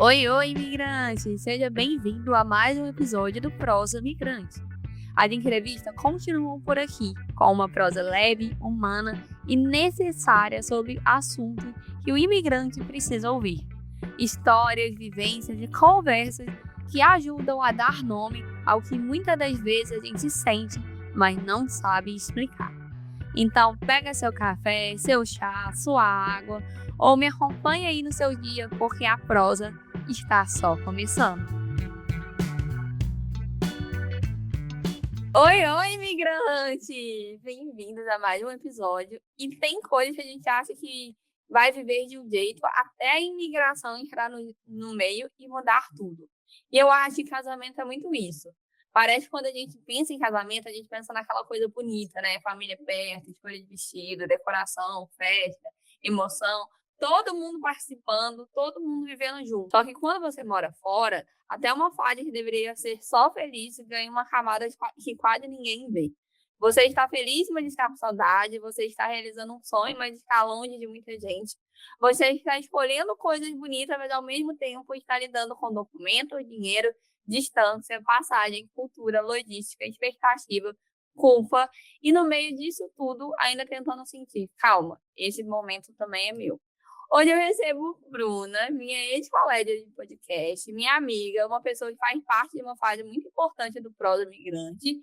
Oi, oi, imigrante! Seja bem-vindo a mais um episódio do Prosa Migrante. As entrevistas continuam por aqui, com uma prosa leve, humana e necessária sobre assuntos que o imigrante precisa ouvir. Histórias, vivências e conversas que ajudam a dar nome ao que muitas das vezes a gente sente, mas não sabe explicar. Então, pega seu café, seu chá, sua água, ou me acompanha aí no seu dia, porque a prosa está só começando. Oi, oi, imigrante! Bem-vindos a mais um episódio. E tem coisas que a gente acha que vai viver de um jeito até a imigração entrar no meio e mudar tudo. E eu acho que casamento é muito isso. Parece que quando a gente pensa em casamento, a gente pensa naquela coisa bonita, né? Família perto, escolha de vestido, decoração, festa, emoção. Todo mundo participando, todo mundo vivendo junto. Só que quando você mora fora, até uma fase que deveria ser só feliz ganha uma camada que quase ninguém vê. Você está feliz, mas está com saudade. Você está realizando um sonho, mas está longe de muita gente. Você está escolhendo coisas bonitas, mas ao mesmo tempo está lidando com documentos, dinheiro, distância, passagem, cultura, logística, expectativa, culpa. E no meio disso tudo, ainda tentando sentir, calma, esse momento também é meu. Hoje eu recebo Bruna, minha ex-colega de podcast, minha amiga, uma pessoa que faz parte de uma fase muito importante do Prosa Migrante.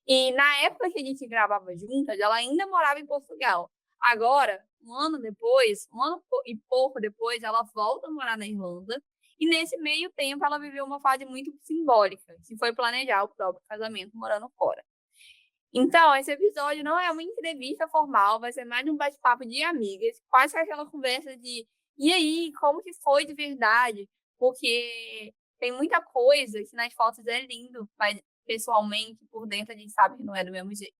E na época que a gente gravava juntas, ela ainda morava em Portugal. Agora, um ano depois, e pouco depois, ela volta a morar na Irlanda. E nesse meio tempo, ela viveu uma fase muito simbólica, que foi planejar o próprio casamento morando fora. Então, esse episódio não é uma entrevista formal, vai ser mais um bate-papo de amigas, quase aquela conversa de e aí, como que foi de verdade? Porque tem muita coisa que nas fotos é lindo, mas pessoalmente, por dentro, a gente sabe que não é do mesmo jeito.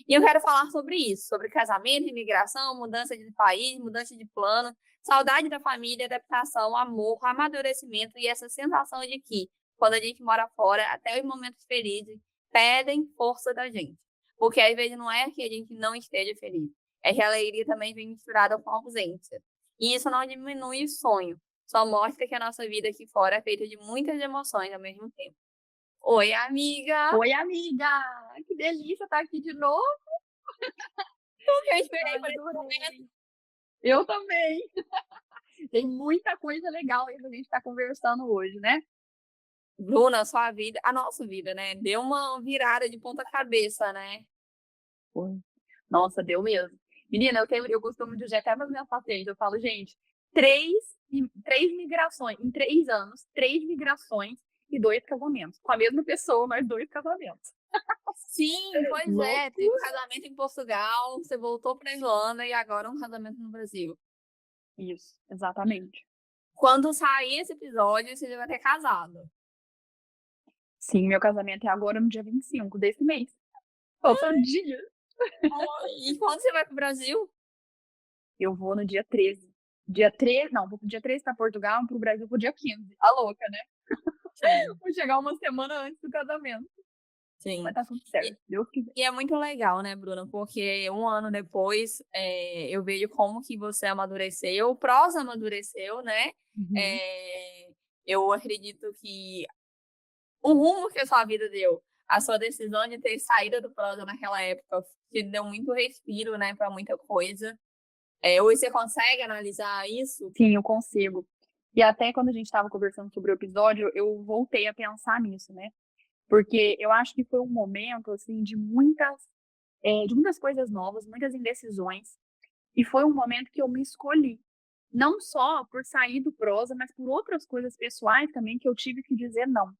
E eu quero falar sobre isso, sobre casamento, imigração, mudança de país, mudança de plano, saudade da família, adaptação, amor, amadurecimento e essa sensação de que, quando a gente mora fora, até os momentos felizes pedem força da gente. Porque às vezes não é que a gente não esteja feliz, é que a alegria também vem misturada com a ausência. E isso não diminui o sonho, só mostra que a nossa vida aqui fora é feita de muitas emoções ao mesmo tempo. Oi, amiga! Oi, amiga! Que delícia estar aqui de novo. Tudo que eu esperei Ai, por esse momento. adorei. Eu também. Tem muita coisa legal aí pra gente estar conversando hoje, né? Bruna, sua vida, a nossa vida, né? Deu uma virada de ponta cabeça, né? Foi. Nossa, deu mesmo. Menina, eu costumo dizer até para os meus pacientes, eu falo, gente, três migrações, em 3 anos, 3 migrações e 2 casamentos. Com a mesma pessoa, mas 2 casamentos. Sim, pois é. Teve um Loucura! casamento em Portugal, você voltou para Irlanda e agora um casamento no Brasil. Isso, exatamente. Quando sair esse episódio, você já vai ter casado. Sim, meu casamento é agora no dia 25 desse mês. Faltam dias. E quando você vai para o Brasil? Eu vou no dia 13. Dia 13, não, vou pro dia 13 para Portugal, pro Brasil pro dia 15. A louca, né? Sim. Vou chegar uma semana antes do casamento. Mas Sim. tá tudo E, certo, Deus quiser. e é muito legal, né, Bruna? Porque um ano depois eu vejo como que você amadureceu, o Prosa amadureceu, né? Uhum. É, eu acredito que o rumo que a sua vida deu, a sua decisão de ter saído do Prosa naquela época, te deu muito respiro, né, para muita coisa. Hoje você consegue analisar isso? Sim, eu consigo. E até quando a gente estava conversando sobre o episódio, eu voltei a pensar nisso, né? Porque eu acho que foi um momento, assim, de muitas coisas novas, muitas indecisões. E foi um momento que eu me escolhi. Não só por sair do prosa, mas por outras coisas pessoais também que eu tive que dizer não.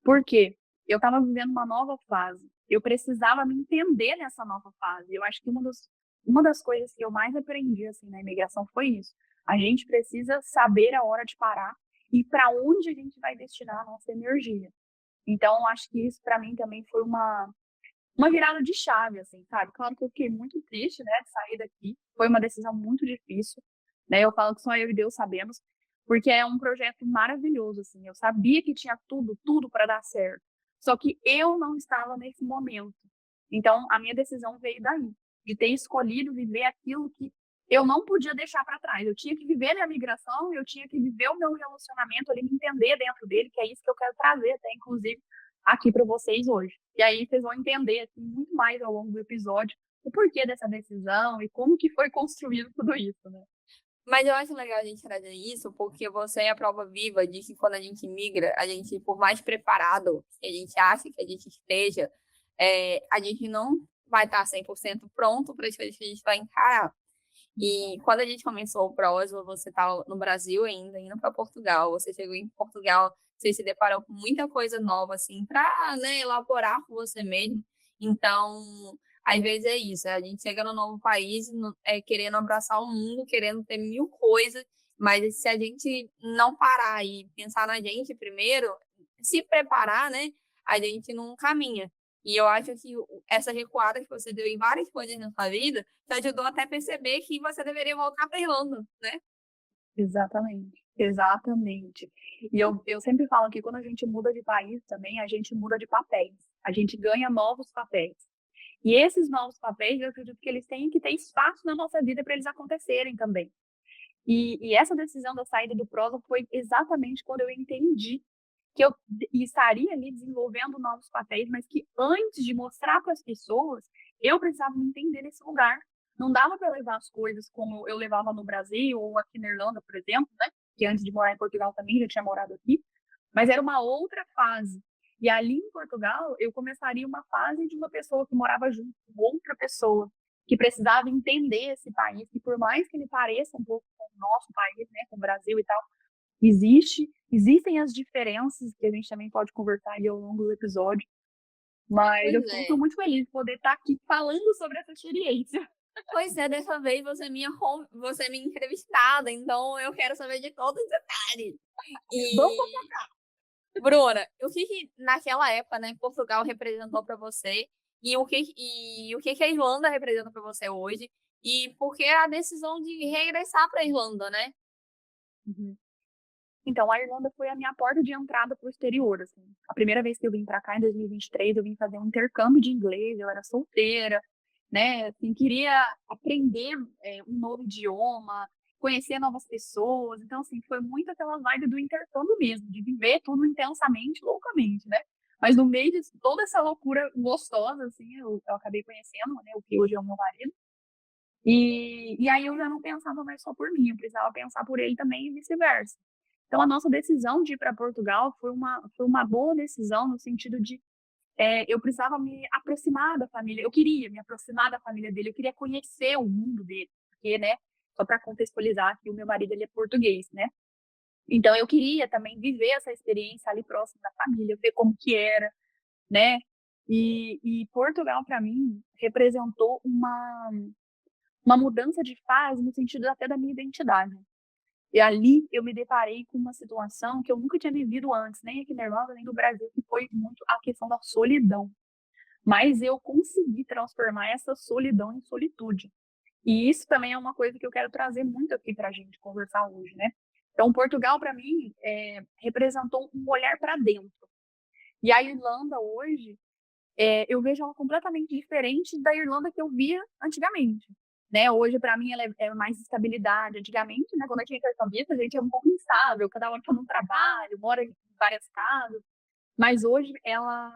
Por quê? Eu estava vivendo uma nova fase. Eu precisava me entender nessa nova fase. Eu acho que uma das coisas que eu mais aprendi assim na imigração foi isso. A gente precisa saber a hora de parar e para onde a gente vai destinar a nossa energia. Então, eu acho que isso para mim também foi uma virada de chave, assim, sabe? Claro que eu fiquei muito triste, né, de sair daqui. Foi uma decisão muito difícil, né? Eu falo que só eu e Deus sabemos, porque é um projeto maravilhoso, assim. Eu sabia que tinha tudo, tudo para dar certo. Só que eu não estava nesse momento. Então, a minha decisão veio daí, de ter escolhido viver aquilo que eu não podia deixar para trás. Eu tinha que viver a minha migração, eu tinha que viver o meu relacionamento ali, me entender dentro dele, que é isso que eu quero trazer até, inclusive, aqui para vocês hoje. E aí vocês vão entender assim, muito mais ao longo do episódio o porquê dessa decisão e como que foi construído tudo isso, né? Mas eu acho legal a gente trazer isso, porque você é a prova viva de que quando a gente migra, a gente, por mais preparado que a gente acha que a gente esteja, a gente não vai estar 100% pronto para as coisas que a gente vai encarar. E quando a gente começou o Proslo, você estava no Brasil ainda, indo para Portugal. Você chegou em Portugal, você se deparou com muita coisa nova, assim, para, né, elaborar com você mesmo. Então, às vezes é isso, a gente chega no novo país querendo abraçar o mundo, querendo ter mil coisas, mas se a gente não parar e pensar na gente primeiro, se preparar, né, a gente não caminha. E eu acho que essa recuada que você deu em várias coisas na sua vida te ajudou até a perceber que você deveria voltar para Irlanda, né? Exatamente, exatamente. E eu sempre falo que quando a gente muda de país também, a gente muda de papéis. A gente ganha novos papéis. E esses novos papéis, eu acredito que eles têm que ter espaço na nossa vida para eles acontecerem também. E essa decisão da saída do Prosa foi exatamente quando eu entendi que eu estaria ali desenvolvendo novos papéis, mas que antes de mostrar para as pessoas, eu precisava me entender nesse lugar. Não dava para levar as coisas como eu levava no Brasil ou aqui na Irlanda, por exemplo, né? Que antes de morar em Portugal também já tinha morado aqui, mas era uma outra fase. E ali em Portugal, eu começaria uma fase de uma pessoa que morava junto com outra pessoa, que precisava entender esse país, que por mais que ele pareça um pouco com o nosso país, né, com o Brasil e tal, existem as diferenças que a gente também pode conversar aí ao longo do episódio, mas eu Pois estou é. muito feliz de poder estar aqui falando sobre essa experiência. Pois é, dessa vez você é minha entrevistada, então eu quero saber de todos os detalhes. Vamos. E, Bruna, o que que naquela época, né, Portugal representou para você e o que que a Irlanda representa para você hoje e por que a decisão de regressar para a Irlanda, né? Uhum. Então, a Irlanda foi a minha porta de entrada para o exterior, assim. A primeira vez que eu vim para cá, em 2023, eu vim fazer um intercâmbio de inglês, eu era solteira, né? Assim, queria aprender um novo idioma, conhecer novas pessoas. Então, assim, foi muito aquela vibe do intercâmbio mesmo, de viver tudo intensamente, loucamente, né? Mas no meio de toda essa loucura gostosa, assim, eu acabei conhecendo, né, o que hoje é o meu marido. E aí eu já não pensava mais só por mim, eu precisava pensar por ele também e vice-versa. Então, a nossa decisão de ir para Portugal foi uma boa decisão no sentido de eu precisava me aproximar da família, eu queria me aproximar da família dele, eu queria conhecer o mundo dele, porque, né, só para contextualizar que o meu marido ele é português, né? Então, eu queria também viver essa experiência ali próximo da família, ver como que era, né? E Portugal, para mim, representou uma mudança de fase no sentido até da minha identidade. E ali eu me deparei com uma situação que eu nunca tinha vivido antes, nem aqui na Irlanda, nem no Brasil, que foi muito a questão da solidão. Mas eu consegui transformar essa solidão em solitude. E isso também é uma coisa que eu quero trazer muito aqui para a gente conversar hoje, né? Então, Portugal, para mim, representou um olhar para dentro. E a Irlanda, hoje, eu vejo ela completamente diferente da Irlanda que eu via antigamente. Né? Hoje, para mim, ela é mais estabilidade. Antigamente, né, quando eu tinha intercambista, a gente é um pouco instável, cada um está num trabalho, mora em várias casas. Mas hoje ela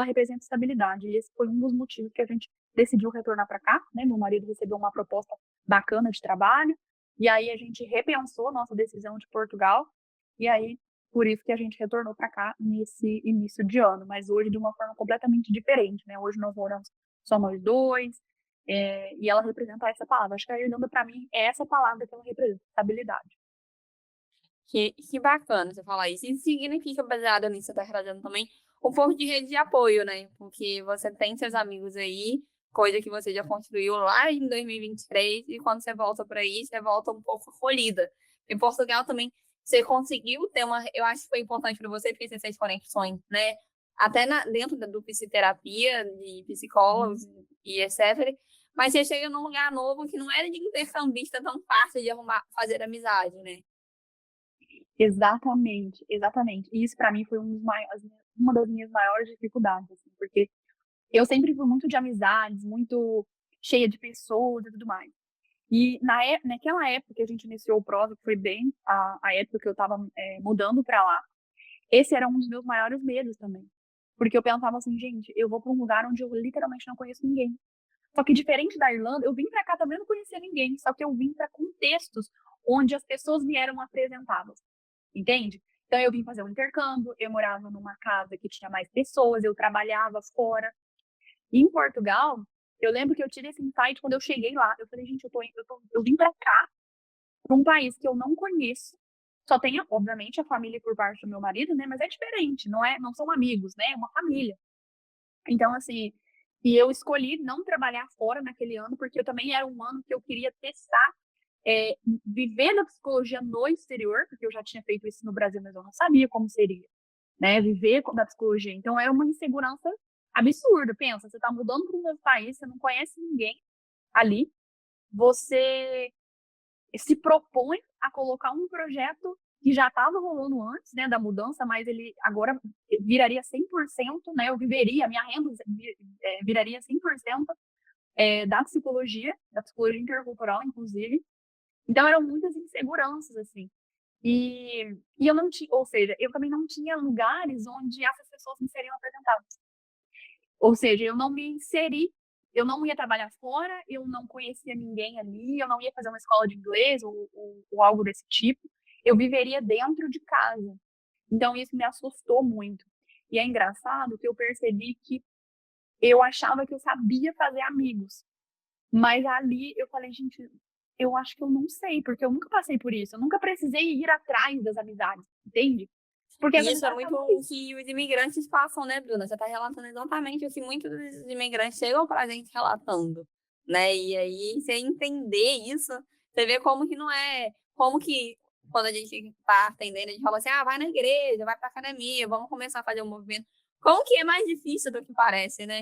representa estabilidade. E esse foi um dos motivos que a gente decidiu retornar para cá. Né? Meu marido recebeu uma proposta bacana de trabalho. E aí a gente repensou nossa decisão de Portugal. E aí, por isso que a gente retornou para cá nesse início de ano. Mas hoje de uma forma completamente diferente. Né? Hoje nós moramos só nós dois. E ela representa essa palavra. Acho que a Irlanda, para mim, é essa palavra que ela representa, estabilidade. Que bacana você falar isso. Isso significa, baseado nisso, você tá trazendo também um pouco de rede de apoio, né? Porque você tem seus amigos aí, coisa que você já construiu lá em 2023, e quando você volta para aí, você volta um pouco acolhida. Em Portugal também, você conseguiu ter uma. Eu acho que foi importante para você, porque você fez conexões, né? Até dentro do psicoterapia, de psicólogos e etc. Mas você chega num lugar novo que não era de intercambista tão fácil de arrumar, fazer amizade, né? Exatamente, exatamente. E isso para mim foi uma das minhas maiores dificuldades, assim, porque eu sempre fui muito de amizades, muito cheia de pessoas e tudo mais. E naquela época que a gente iniciou o Prova, que foi bem a época que eu estava mudando para lá, esse era um dos meus maiores medos também. Porque eu pensava assim, gente, eu vou para um lugar onde eu literalmente não conheço ninguém. Só que diferente da Irlanda, eu vim para cá também não conhecia ninguém, só que eu vim para contextos onde as pessoas me eram apresentadas, entende? Então eu vim fazer um intercâmbio, eu morava numa casa que tinha mais pessoas, eu trabalhava fora. E em Portugal, eu lembro que eu tive esse insight quando eu cheguei lá. Eu falei, gente, eu vim para cá, para um país que eu não conheço. Só tem, obviamente, a família por parte do meu marido, né? Mas é diferente, não são amigos, né? É uma família. Então, assim, e eu escolhi não trabalhar fora naquele ano, porque eu também era um ano que eu queria testar, viver na psicologia no exterior, porque eu já tinha feito isso no Brasil, mas eu não sabia como seria, né? Viver da psicologia. Então, era uma insegurança absurda. Pensa, você tá mudando para um novo país, você não conhece ninguém ali, você se propõe a colocar um projeto que já estava rolando antes, né, da mudança, mas ele agora viraria 100%, né, eu viveria, a minha renda viraria 100% da psicologia intercultural, inclusive. Então, eram muitas inseguranças, assim. E eu não tinha, ou seja, eu também não tinha lugares onde essas pessoas me seriam apresentadas. Ou seja, eu não me inseri, eu não ia trabalhar fora, eu não conhecia ninguém ali, eu não ia fazer uma escola de inglês ou algo desse tipo. Eu viveria dentro de casa. Então, isso me assustou muito. E é engraçado que eu percebi que eu achava que eu sabia fazer amigos. Mas ali eu falei, gente, eu acho que eu não sei, porque eu nunca passei por isso. Eu nunca precisei ir atrás das amizades, entende? Porque as E isso é amizades muito estavam o ali. que os imigrantes passam, né, Bruna? Você está relatando exatamente o que muitos dos imigrantes chegam para a gente relatando, né? E aí, você entender isso, você vê como que não é... Como que, quando a gente está atendendo, a gente fala assim, ah, vai na igreja, vai para academia, vamos começar a fazer um movimento. Como que é mais difícil do que parece, né?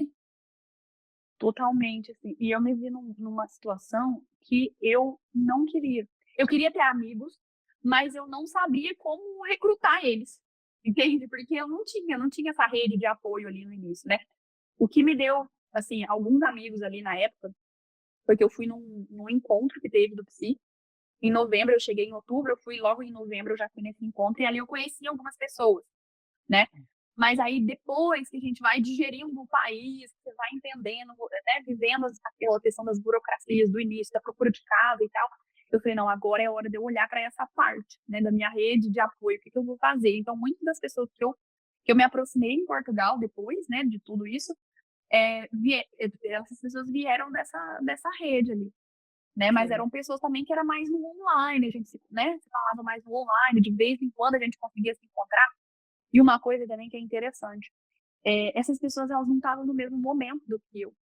Totalmente, assim. E eu me vi numa situação que eu não queria. Eu queria ter amigos, mas eu não sabia como recrutar eles, entende? Porque eu não tinha essa rede de apoio ali no início, né? O que me deu, assim, alguns amigos ali na época, porque eu fui num encontro que teve do Psi. Em novembro, eu cheguei em outubro, eu fui logo em novembro, eu já fui nesse encontro, e ali eu conheci algumas pessoas, né? Mas aí, depois que a gente vai digerindo o país, você vai entendendo, né, vivendo aquela questão das burocracias do início, da procura de casa e tal, eu falei, não, agora é hora de eu olhar para essa parte, né, da minha rede de apoio, o que, que eu vou fazer? Então, muitas das pessoas que eu me aproximei em Portugal depois, né, de tudo isso, essas pessoas vieram dessa rede ali, né, mas eram pessoas também que era mais no online, a gente se falava mais no online, de vez em quando a gente conseguia se encontrar. E uma coisa também que é interessante, essas pessoas elas não estavam no mesmo momento do que eu.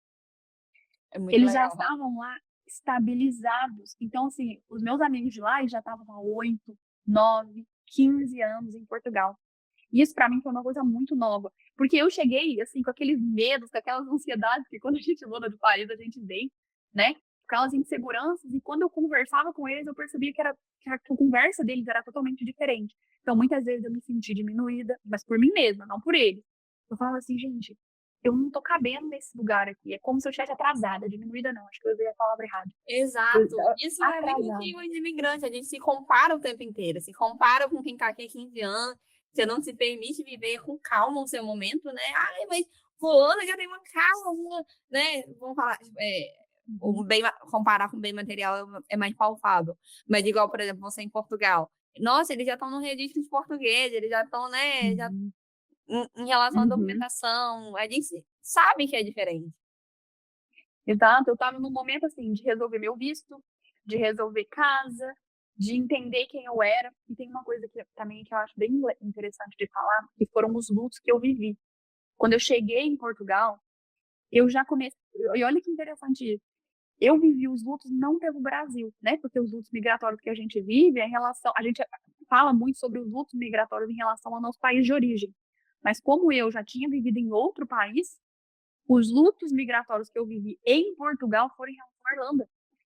É muito Eles já legal. estavam lá estabilizados. Então, assim, os meus amigos de lá já estavam há 8, 9, 15 anos em Portugal. E isso para mim foi uma coisa muito nova, porque eu cheguei assim com aqueles medos, com aquelas ansiedades que quando a gente muda de país a gente tem, né? Aquelas inseguranças, e quando eu conversava com eles eu percebia que a conversa deles era totalmente diferente. Então muitas vezes eu me senti diminuída, mas por mim mesma, não por eles. Eu falava assim, gente, eu não tô cabendo nesse lugar aqui. É como se eu estivesse atrasada, diminuída não, acho que eu usei a palavra errada. Exato. Isso é muito Atrasada. que os imigrantes, a gente se compara o tempo inteiro, se compara com quem está aqui há 15 anos, você não se permite viver com calma o seu momento, né? Ai, mas fulano já tem uma casa, né? Vamos falar, o Uhum. bem, comparar com bem material é mais palpável. Mas igual, por exemplo, você em Portugal. Nossa, eles já estão no registro de português, eles já estão, né? Já, Uhum. em relação à Uhum. documentação, a gente sabe que é diferente. Exato, eu estava num momento assim de resolver meu visto, de resolver casa, de entender quem eu era. E tem uma coisa que também que eu acho bem interessante de falar, que foram os lutos que eu vivi. Quando eu cheguei em Portugal, eu já comecei. E olha que interessante isso. Eu vivi os lutos não pelo Brasil, né? Porque os lutos migratórios que a gente vive é em relação. A gente fala muito sobre os lutos migratórios em relação ao nosso país de origem. Mas como eu já tinha vivido em outro país, os lutos migratórios que eu vivi em Portugal foram em relação à Irlanda.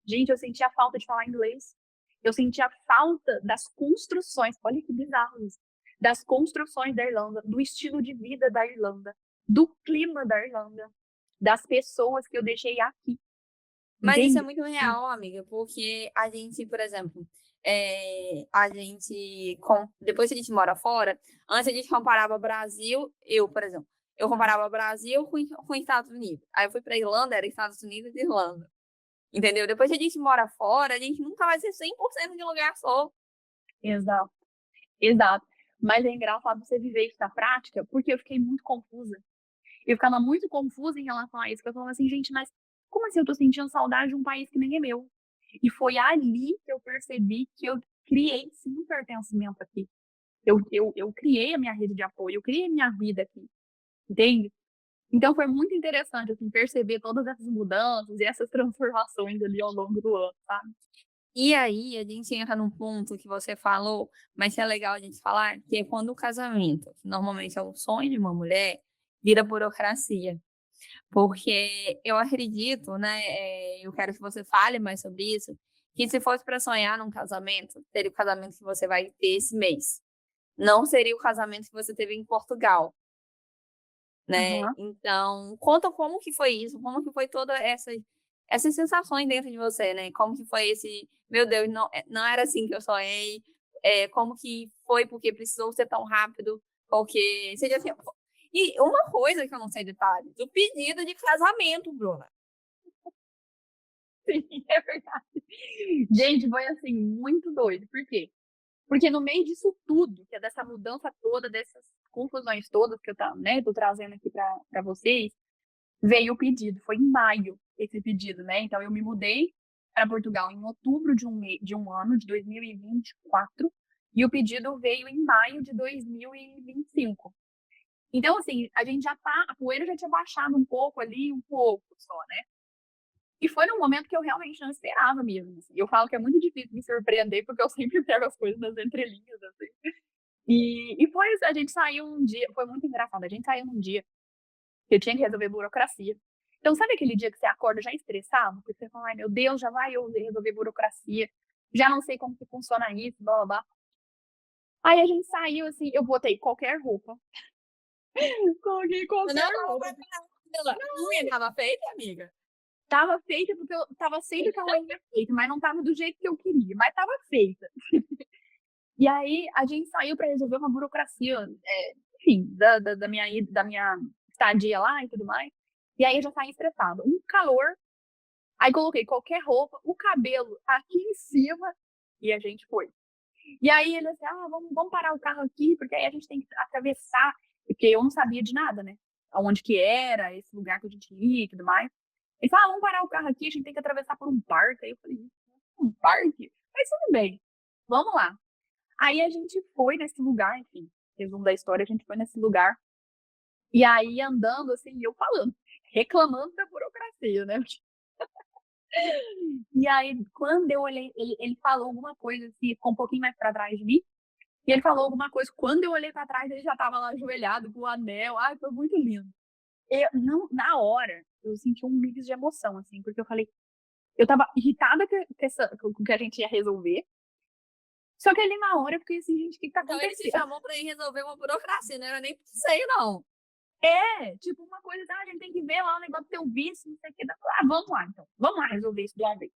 Gente, eu sentia a falta de falar inglês. Eu sentia a falta das construções. Olha que bizarro isso. Das construções da Irlanda, do estilo de vida da Irlanda, do clima da Irlanda, das pessoas que eu deixei aqui. Mas isso é entende? muito real, amiga, porque a gente, por exemplo, a gente, depois que a gente mora fora, antes a gente comparava Brasil, eu, por exemplo, eu comparava Brasil com Estados Unidos. Aí eu fui pra Irlanda, era Estados Unidos e Irlanda. Entendeu? Depois que a gente mora fora, a gente nunca vai ser 100% de lugar só. Exato, exato. Mas é engraçado você viver isso na prática, porque eu fiquei muito confusa. Eu ficava muito confusa em relação a isso, que eu falava assim, gente, mas como assim eu tô sentindo saudade de um país que nem é meu? E foi ali que eu percebi que eu criei sim um pertencimento aqui. Eu criei a minha rede de apoio, eu criei a minha vida aqui, entende? Então foi muito interessante, assim, perceber todas essas mudanças e essas transformações ali ao longo do ano, sabe? E aí, a gente entra num ponto que você falou, mas que é legal a gente falar, que é quando o casamento, que normalmente é o sonho de uma mulher, vira burocracia. Porque eu acredito, né? Eu quero que você fale mais sobre isso, que se fosse para sonhar num casamento, seria o casamento que você vai ter esse mês. Não seria o casamento que você teve em Portugal, né? Aham. Então, conta como que foi isso, como que foi toda essas sensações dentro de você, né? Como que foi esse, meu Deus, não, não era assim que eu sonhei. Como que foi porque precisou ser tão rápido, porque você já tinha... E uma coisa que eu não sei detalhes, o pedido de casamento, Bruna. Sim, é verdade. Gente, foi assim, muito doido. Por quê? Porque no meio disso tudo, que é dessa mudança toda, dessas confusões todas que eu né, tô trazendo aqui para vocês, veio o pedido. Foi em maio esse pedido, né? Então eu me mudei para Portugal em outubro de um ano, de 2024, e o pedido veio em maio de 2025. Então, assim, a gente já tá, a poeira já tinha baixado um pouco ali, um pouco só, né? E foi num momento que eu realmente não esperava mesmo. Assim. Eu falo que é muito difícil me surpreender, porque eu sempre pego as coisas nas entrelinhas, assim. E foi, a gente saiu um dia, foi muito engraçado, a gente saiu num dia que eu tinha que resolver burocracia. Então, sabe aquele dia que você acorda já estressado? Porque você fala, ai meu Deus, já vai eu resolver burocracia, já não sei como que funciona isso, blá blá blá. Aí a gente saiu assim, eu botei qualquer roupa. Coloquei Não, qualquer não, roupa. a unha tava feita, amiga. Tava feita porque eu tava sempre com a unha feita, mas não tava do jeito que eu queria, mas tava feita. E aí a gente saiu para resolver uma burocracia, enfim, da minha estadia lá e tudo mais. E aí eu já saí estressada. Um calor, aí coloquei qualquer roupa, o cabelo aqui em cima e a gente foi. E aí ele assim, vamos parar o carro aqui, porque aí a gente tem que atravessar, porque eu não sabia de nada, né? Aonde que era, esse lugar que a gente ia e tudo mais. Ele falou, vamos parar o carro aqui, a gente tem que atravessar por um parque. Aí eu falei, um parque? Mas tudo bem, vamos lá. Aí a gente foi nesse lugar, enfim, resumo da história, a gente foi nesse lugar. E aí andando, assim, eu falando, reclamando da burocracia, né? E aí, quando eu olhei, ele falou alguma coisa, assim, ficou um pouquinho mais pra trás de mim. E ele falou alguma coisa. Quando eu olhei pra trás, ele já tava lá ajoelhado com o anel. Ai, foi muito lindo. Eu, não, na hora, eu senti um mix de emoção, assim, porque eu falei, eu tava irritada com o que a gente ia resolver. Só que ali na hora eu fiquei assim, gente, o que tá Então ele te acontecendo? chamou pra ir resolver uma burocracia, não era nem passeio, não. Tipo, uma coisa, a gente tem que ver lá o negócio do teu visto, não sei o que. Vamos lá, então. Vamos lá resolver isso de uma vez.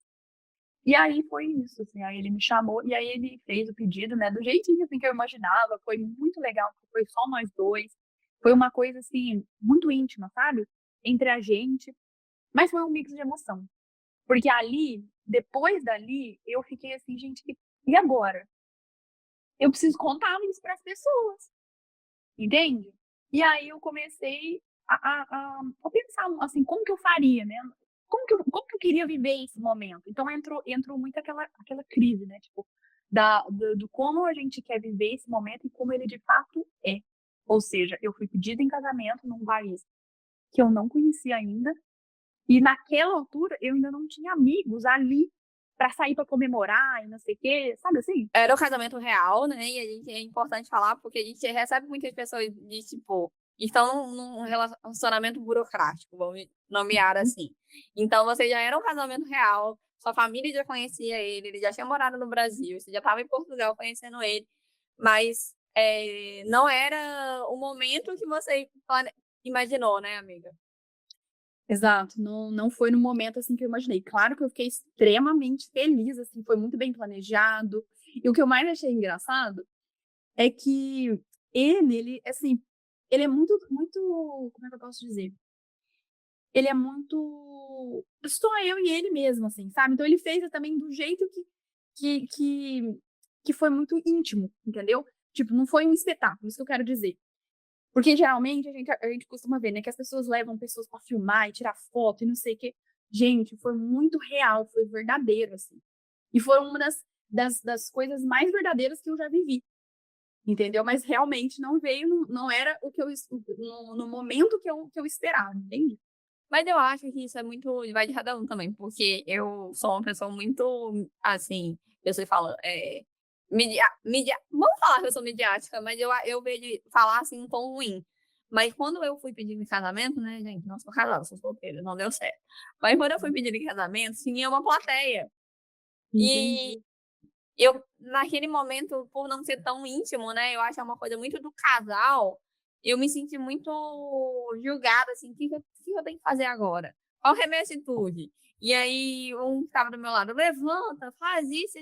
E aí foi isso, assim. Aí ele me chamou e aí ele fez o pedido, né? Do jeitinho, assim, que eu imaginava. Foi muito legal, porque foi só nós dois. Foi uma coisa, assim, muito íntima, sabe? Entre a gente. Mas foi um mix de emoção. Porque ali, depois dali, eu fiquei assim, gente, e agora? Eu preciso contar isso para as pessoas, entende? E aí eu comecei a pensar, assim, como que eu faria, né? Como que eu queria viver esse momento? Então entrou muito aquela crise, né? Tipo, do como a gente quer viver esse momento e como ele de fato é. Ou seja, eu fui pedida em casamento num país que eu não conhecia ainda, e naquela altura eu ainda não tinha amigos ali para sair para comemorar e não sei o quê, sabe assim? Era o casamento real, né? E a gente é importante falar porque a gente recebe muitas pessoas de tipo, estão num relacionamento burocrático, vamos nomear assim. Então você já era um casamento real, sua família já conhecia ele já tinha morado no Brasil, você já estava em Portugal conhecendo ele, mas não era o momento que você imaginou, né, amiga? Exato, não foi no momento, assim, que eu imaginei. Claro que eu fiquei extremamente feliz, assim, foi muito bem planejado. E o que eu mais achei engraçado é que ele, assim, ele é muito muito como é que eu posso dizer? Ele é muito só eu e ele mesmo, assim, sabe. Então ele fez também do jeito que que que foi muito íntimo, entendeu. Tipo, não foi um espetáculo, isso que eu quero dizer. Porque geralmente a gente costuma ver, né, que as pessoas levam pessoas pra filmar e tirar foto e não sei o quê. Gente, foi muito real, foi verdadeiro, assim. E foram uma das coisas mais verdadeiras que eu já vivi, entendeu. Mas realmente não veio, não era o que eu no momento que eu esperava, entende. Mas eu acho que isso é muito vai de cada um também, porque eu sou uma pessoa muito, assim, eu sei falar, vamos falar que eu sou midiática, mas eu vejo falar, assim, um tom ruim. Mas quando eu fui pedir em casamento, né, gente, não sou casada, sou solteira, não deu certo. Mas quando eu fui pedir em casamento, tinha uma plateia. E Entendi. eu, naquele momento, por não ser tão íntimo, né, eu acho que é uma coisa muito do casal, eu me senti muito julgada, assim, o que eu tenho que fazer agora? Qual que é a minha atitude? E aí, um que estava do meu lado, levanta, faz isso,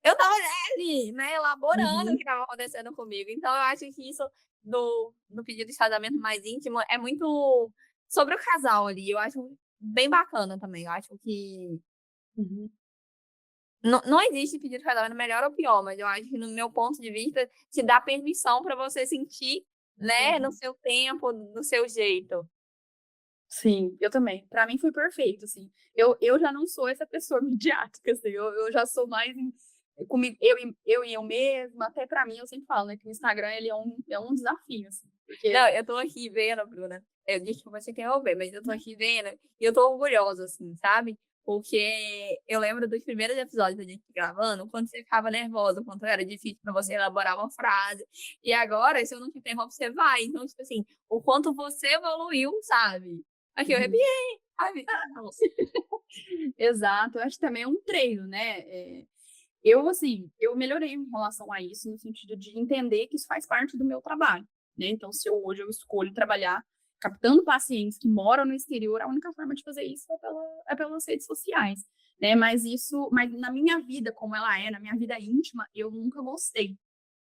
eu estava ali, né, elaborando o que Uhum, estava acontecendo comigo. Então eu acho que isso do pedido de casamento mais íntimo é muito sobre o casal ali, eu acho bem bacana também, eu acho que uhum, não existe pedido de casamento melhor ou pior, mas eu acho que no meu ponto de vista, te dá permissão para você sentir, né, no uhum. seu tempo, no seu jeito. Sim, eu também. Pra mim foi perfeito, assim. Eu já não sou essa pessoa midiática, assim, eu já sou mais comigo, eu mesma, até pra mim eu sempre falo, né, que o Instagram ele é um desafio, assim, porque Não, eu tô aqui vendo, Bruna, eu desculpa te interromper, mas eu tô aqui vendo e eu tô orgulhosa, assim, sabe? Porque eu lembro dos primeiros episódios da gente gravando, quando você ficava nervosa, quando era difícil pra você elaborar uma frase. E agora, se eu não te interrompo, você vai. Então, tipo assim, o quanto você evoluiu, sabe? Aqui, eu uhum. arrepiei. Ai, nossa. Exato, eu acho que também é um treino, né, eu, assim, eu melhorei em relação a isso, no sentido de entender que isso faz parte do meu trabalho, né. Então se hoje eu escolho trabalhar captando pacientes que moram no exterior, a única forma de fazer isso é pelas redes sociais, né. Mas na minha vida, como ela é, na minha vida íntima, eu nunca gostei,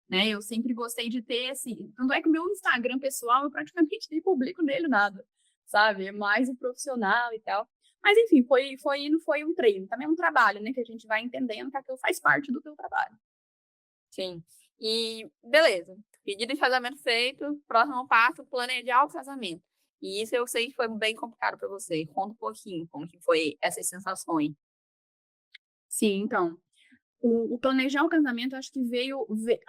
né. Eu sempre gostei de ter, assim, tanto é que o meu Instagram pessoal eu praticamente nem publico nele nada, sabe, é mais o profissional e tal. Mas enfim, foi indo, foi um treino, também é um trabalho, né, que a gente vai entendendo que aquilo faz parte do teu trabalho. Sim. E beleza, pedido de casamento feito, próximo passo, planejar o casamento. E isso eu sei que foi bem complicado para você. Conta um pouquinho como que foi essas sensações. Sim, então, o planejar o casamento, eu acho que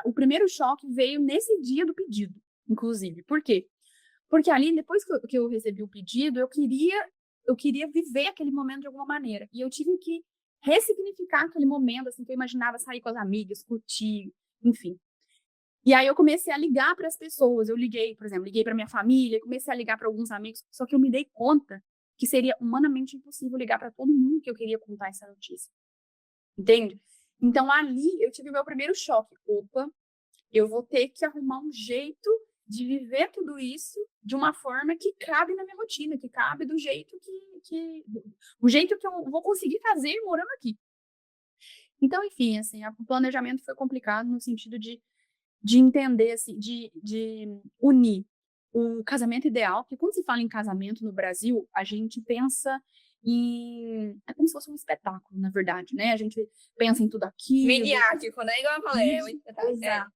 o primeiro choque veio nesse dia do pedido, inclusive. Por quê? Porque ali, depois que eu recebi o pedido, eu queria viver aquele momento de alguma maneira. E eu tive que ressignificar aquele momento, assim, que eu imaginava sair com as amigas, curtir, enfim. E aí eu comecei a ligar para as pessoas. Eu liguei, por exemplo, liguei para minha família, comecei a ligar para alguns amigos, só que eu me dei conta que seria humanamente impossível ligar para todo mundo que eu queria contar essa notícia, entende? Então ali eu tive o meu primeiro choque. Opa, eu vou ter que arrumar um jeito de viver tudo isso de uma forma que cabe na minha rotina, que cabe do jeito o jeito que eu vou conseguir fazer morando aqui. Então, enfim, assim, o planejamento foi complicado no sentido de entender, assim, de unir o casamento ideal, porque quando se fala em casamento no Brasil, a gente pensa é como se fosse um espetáculo, na verdade, né, a gente pensa em tudo aquilo. Midiático, né? Igual eu falei, é um Mídia, espetáculo. É.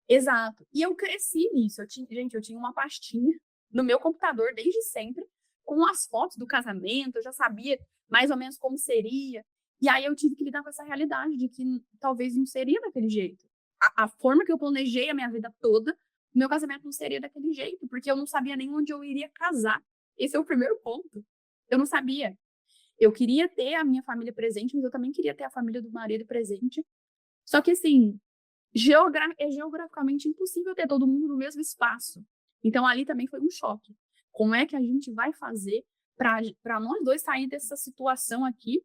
exato. E eu cresci nisso, eu tinha uma pastinha no meu computador desde sempre, com as fotos do casamento, eu já sabia mais ou menos como seria, e aí eu tive que lidar com essa realidade de que talvez não seria daquele jeito. A forma que eu planejei a minha vida toda, o meu casamento não seria daquele jeito, porque eu não sabia nem onde eu iria casar. Esse é o primeiro ponto. Eu não sabia. Eu queria ter a minha família presente, mas eu também queria ter a família do marido presente. Só que assim, é geograficamente impossível ter todo mundo no mesmo espaço. Então ali também foi um choque. Como é que a gente vai fazer para nós dois sair dessa situação aqui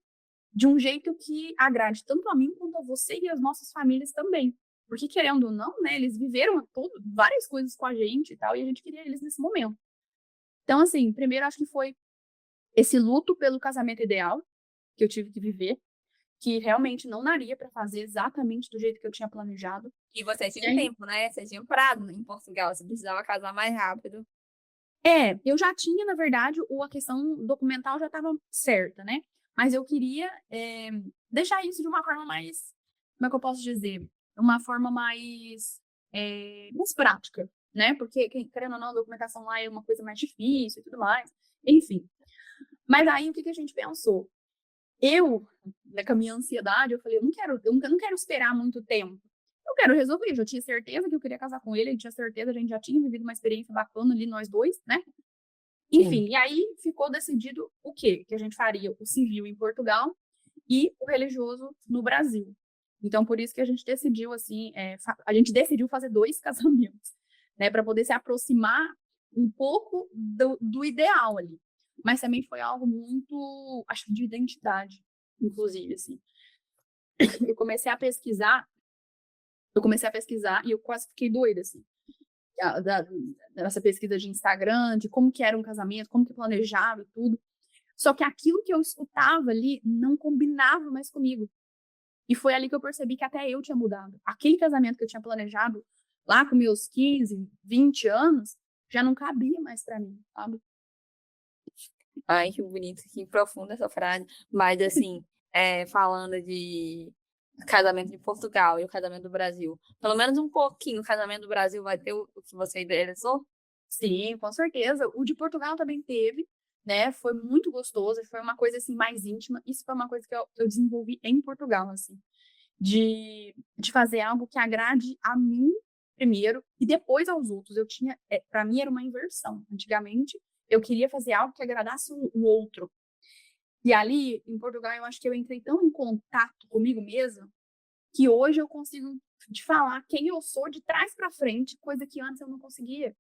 de um jeito que agrade tanto a mim quanto a você e as nossas famílias também? Porque querendo ou não, né, eles viveram várias coisas com a gente e tal, e a gente queria eles nesse momento. Então, assim, primeiro acho que foi esse luto pelo casamento ideal que eu tive que viver, que realmente não daria para fazer exatamente do jeito que eu tinha planejado. E você E tinha um aí, tempo, né? Você tinha um prazo em Portugal, você precisava casar mais rápido. eu já tinha, na verdade, a questão documental já estava certa, né? Mas eu queria deixar isso de uma forma mais, como é que eu posso dizer? Uma forma mais prática, né? Porque, querendo ou não, a documentação lá é uma coisa mais difícil e tudo mais. Enfim. Mas aí, o que a gente pensou? Eu, né, com a minha ansiedade, eu falei, eu não quero esperar muito tempo. Eu quero resolver. Eu já tinha certeza que eu queria casar com ele tinha certeza, a gente já tinha vivido uma experiência bacana ali, nós dois, né? Sim. Enfim, e aí ficou decidido o quê? Que a gente faria o civil em Portugal e o religioso no Brasil. Então, por isso que a gente decidiu, assim, a gente decidiu fazer 2 casamentos, né? Para poder se aproximar um pouco do ideal ali. Mas também foi algo muito, acho que de identidade, inclusive, assim. Eu comecei a pesquisar, e eu quase fiquei doida, assim. Dessa pesquisa de Instagram, de como que era um casamento, como que planejava e tudo. Só que aquilo que eu escutava ali não combinava mais comigo. E foi ali que eu percebi que até eu tinha mudado. Aquele casamento que eu tinha planejado lá com meus 15, 20 anos, já não cabia mais para mim, sabe? Ai, que bonito, que profunda essa frase. Mas, assim, falando de casamento de Portugal e o casamento do Brasil, pelo menos um pouquinho, o casamento do Brasil vai ter o que você idealizou? Sim, com certeza. O de Portugal também teve, né? Foi muito gostoso, foi uma coisa assim mais íntima. Isso foi uma coisa que eu desenvolvi em Portugal, assim, de fazer algo que agrade a mim primeiro e depois aos outros. Para mim era uma inversão. Antigamente, eu queria fazer algo que agradasse o outro. E ali, em Portugal, eu acho que eu entrei tão em contato comigo mesma que hoje eu consigo te falar quem eu sou de trás para frente, coisa que antes eu não conseguia.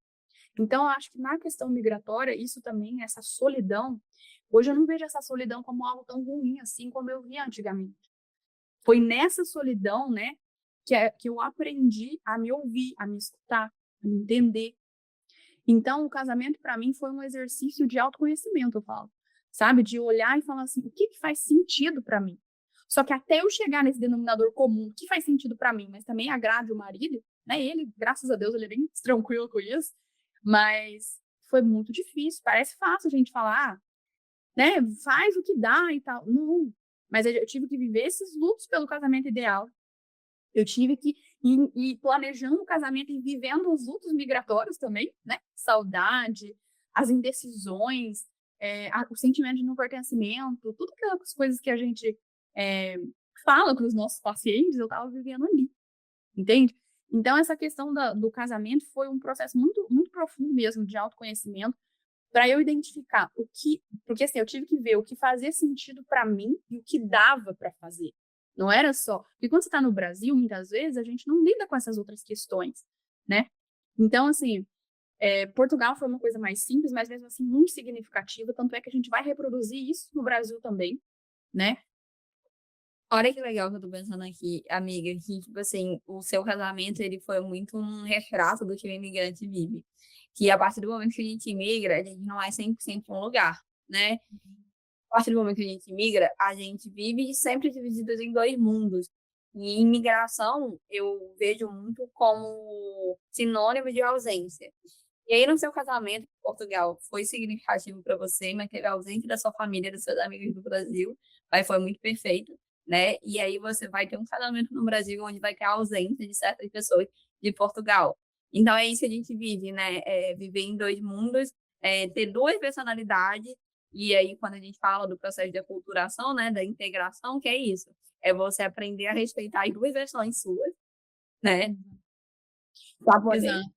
Então, eu acho que na questão migratória, isso também, essa solidão, hoje eu não vejo essa solidão como algo tão ruim assim como eu via antigamente. Foi nessa solidão, né, que eu aprendi a me ouvir, a me escutar, a me entender. Então, o casamento para mim foi um exercício de autoconhecimento, eu falo, sabe? De olhar e falar assim, o que faz sentido para mim? Só que até eu chegar nesse denominador comum, que faz sentido para mim, mas também agrade o marido, né? Ele, graças a Deus, ele é bem tranquilo com isso, mas foi muito difícil. Parece fácil a gente falar, né? Faz o que dá e tal. Não, mas eu tive que viver esses lutos pelo casamento ideal. Eu tive que ir planejando o casamento e vivendo os lutos migratórios também, né? Saudade, as indecisões, o sentimento de não pertencimento, tudo aquelas coisas que a gente é, fala para os nossos pacientes, eu estava vivendo ali, entende? Então, essa questão do casamento foi um processo muito, muito profundo mesmo de autoconhecimento para eu identificar porque assim, eu tive que ver o que fazia sentido para mim e o que dava para fazer. Não era só, porque quando você está no Brasil, muitas vezes a gente não lida com essas outras questões, né? Então, assim, Portugal foi uma coisa mais simples, mas mesmo assim muito significativa, tanto é que a gente vai reproduzir isso no Brasil também, né? Olha que legal que eu tô pensando aqui, amiga, que, tipo assim, o seu casamento, ele foi muito um retrato do que o imigrante vive. Que a partir do momento que a gente imigra, a gente não é 100% um lugar, né? A partir do momento que a gente migra, a gente vive sempre divididos em dois mundos. E imigração eu vejo muito como sinônimo de ausência. E aí, no seu casamento em Portugal, foi significativo para você, mas teve a ausência da sua família, dos seus amigos do Brasil, mas foi muito perfeito, né? E aí você vai ter um casamento no Brasil onde vai ter a ausência de certas pessoas de Portugal. Então é isso que a gente vive, né? Viver em dois mundos, ter duas personalidades. E aí, quando a gente fala do processo de aculturação, né, da integração, que é isso? É você aprender a respeitar as duas versões suas, né? Para poder Exato.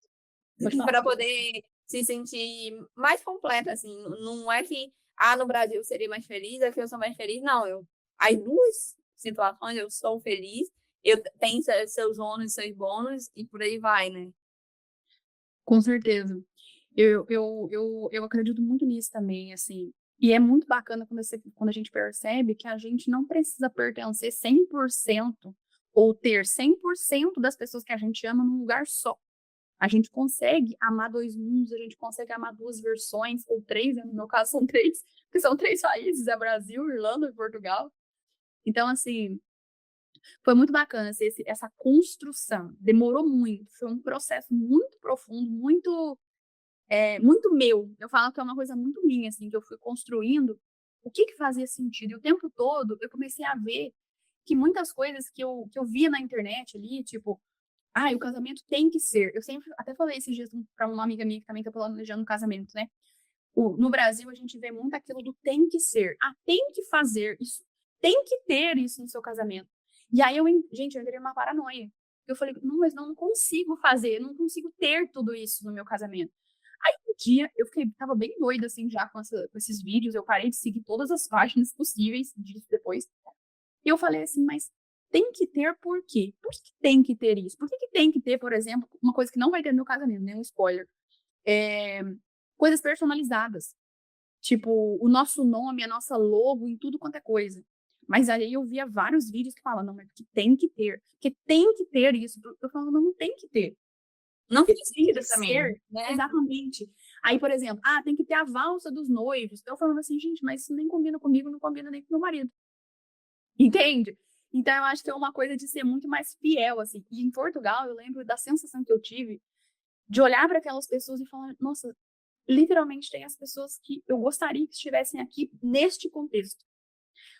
Pode falar. para poder se sentir mais completa, assim. Não é que, no Brasil eu seria mais feliz, aqui eu sou mais feliz. Não, as duas situações eu sou feliz, eu tenho seus ônus, seus bônus, e por aí vai, né? Com certeza. Eu acredito muito nisso também, assim. E é muito bacana quando a gente percebe que a gente não precisa pertencer 100% ou ter 100% das pessoas que a gente ama num lugar só. A gente consegue amar dois mundos, a gente consegue amar duas versões, ou três, né? No meu caso são três, porque são três países, é Brasil, Irlanda e Portugal. Então, assim, foi muito bacana assim, essa construção. Demorou muito, foi um processo muito profundo, muito meu. Eu falo que é uma coisa muito minha, assim, que eu fui construindo o que fazia sentido. E o tempo todo eu comecei a ver que muitas coisas que eu via na internet ali, tipo, o casamento tem que ser. Eu sempre até falei esses dias para uma amiga minha que também tá planejando um casamento, né? No Brasil, a gente vê muito aquilo do tem que ser. Tem que fazer isso. Tem que ter isso no seu casamento. E aí, gente, eu entrei numa paranoia. Eu falei, não, mas não consigo fazer, não consigo ter tudo isso no meu casamento. Aí, um dia, tava bem doida, assim, já com esses vídeos. Eu parei de seguir todas as páginas possíveis disso depois. E eu falei assim, mas tem que ter por quê? Por que tem que ter isso? Por que tem que ter, por exemplo, uma coisa que não vai ter no meu casamento, né? Um spoiler. É, coisas personalizadas. Tipo, o nosso nome, a nossa logo, em tudo quanto é coisa. Mas aí eu via vários vídeos que falam, não, mas que tem que ter. Que tem que ter isso. Eu falo, não, não tem que ter. Não Tem precisa que também, ser. né? Exatamente. Aí, por exemplo, tem que ter a valsa dos noivos. Eu falando assim, gente, mas isso nem combina comigo, não combina nem com meu marido. Entende? Então, eu acho que é uma coisa de ser muito mais fiel, assim. E em Portugal, eu lembro da sensação que eu tive de olhar para aquelas pessoas e falar, nossa, literalmente tem as pessoas que eu gostaria que estivessem aqui neste contexto.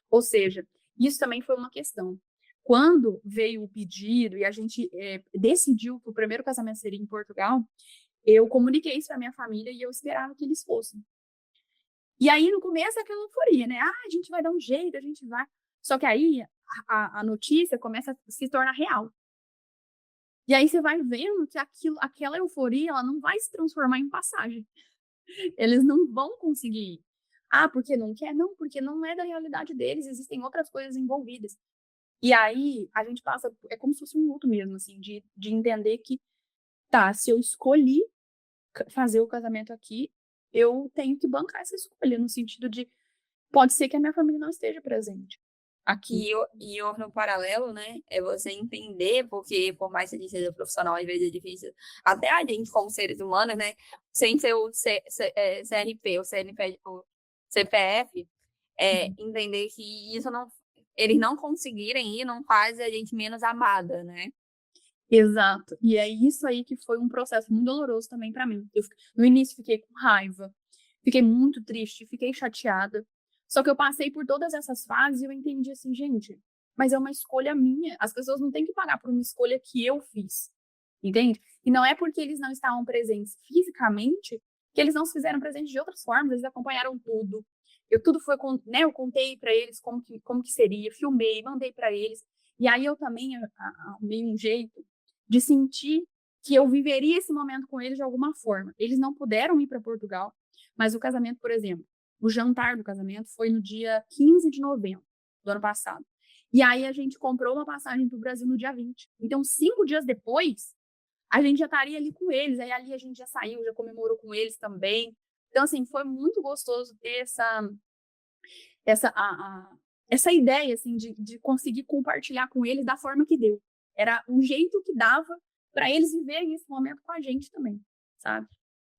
Ou seja, isso também foi uma questão. Quando veio o pedido e a gente decidiu que o primeiro casamento seria em Portugal, eu comuniquei isso para minha família e eu esperava que eles fossem. E aí, no começo, é aquela euforia, né? A gente vai dar um jeito, a gente vai. Só que aí, a notícia começa a se tornar real. E aí, você vai vendo que aquela euforia, ela não vai se transformar em passagem. Eles não vão conseguir ir. Porque não quer? Não, porque não é da realidade deles, existem outras coisas envolvidas. E aí, a gente passa, é como se fosse um luto mesmo, assim, de entender que, tá, se eu escolhi fazer o casamento aqui, eu tenho que bancar essa escolha, no sentido de, pode ser que a minha família não esteja presente aqui. E outro paralelo, né, é você entender, porque por mais que a gente seja profissional, às vezes é difícil, até a gente, como seres humanos, né, sem ser o CRP, o CNP, o CPF, entender que isso não, eles não conseguirem ir, não faz a gente menos amada, né? Exato. E é isso aí que foi um processo muito doloroso também para mim. No início fiquei com raiva, fiquei muito triste, fiquei chateada. Só que eu passei por todas essas fases e eu entendi assim, gente, mas é uma escolha minha. As pessoas não têm que pagar por uma escolha que eu fiz. Entende? E não é porque eles não estavam presentes fisicamente que eles não se fizeram presentes de outras formas, eles acompanharam tudo. Tudo foi, né, eu contei para eles como que seria, filmei, mandei para eles. E aí eu também arrumei um jeito de sentir que eu viveria esse momento com eles de alguma forma. Eles não puderam ir para Portugal, mas o casamento, por exemplo, o jantar do casamento foi no dia 15 de novembro do ano passado. E aí a gente comprou uma passagem para o Brasil no dia 20. Então, 5 dias depois, a gente já estaria ali com eles. Aí ali a gente já saiu, já comemorou com eles também. Então, assim, foi muito gostoso ter essa ideia, assim, de conseguir compartilhar com eles da forma que deu. Era o jeito que dava para eles viverem esse momento com a gente também, sabe?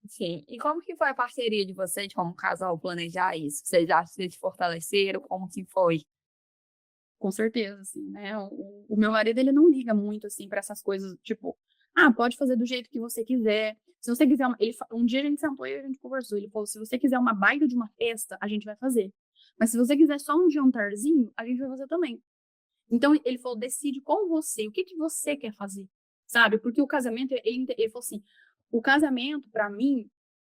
Sim. E como que foi a parceria de vocês como casal planejar isso? Vocês já se fortaleceram? Como que foi? Com certeza, assim, né? O meu marido, ele não liga muito, assim, para essas coisas, tipo, pode fazer do jeito que você quiser. Se você quiser, um dia a gente sentou e a gente conversou. Ele falou: se você quiser uma baita de uma festa, a gente vai fazer. Mas se você quiser só um jantarzinho, a gente vai fazer também. Então, ele falou: decide com você, o que que você quer fazer, sabe? Porque o casamento, ele falou assim: o casamento, para mim,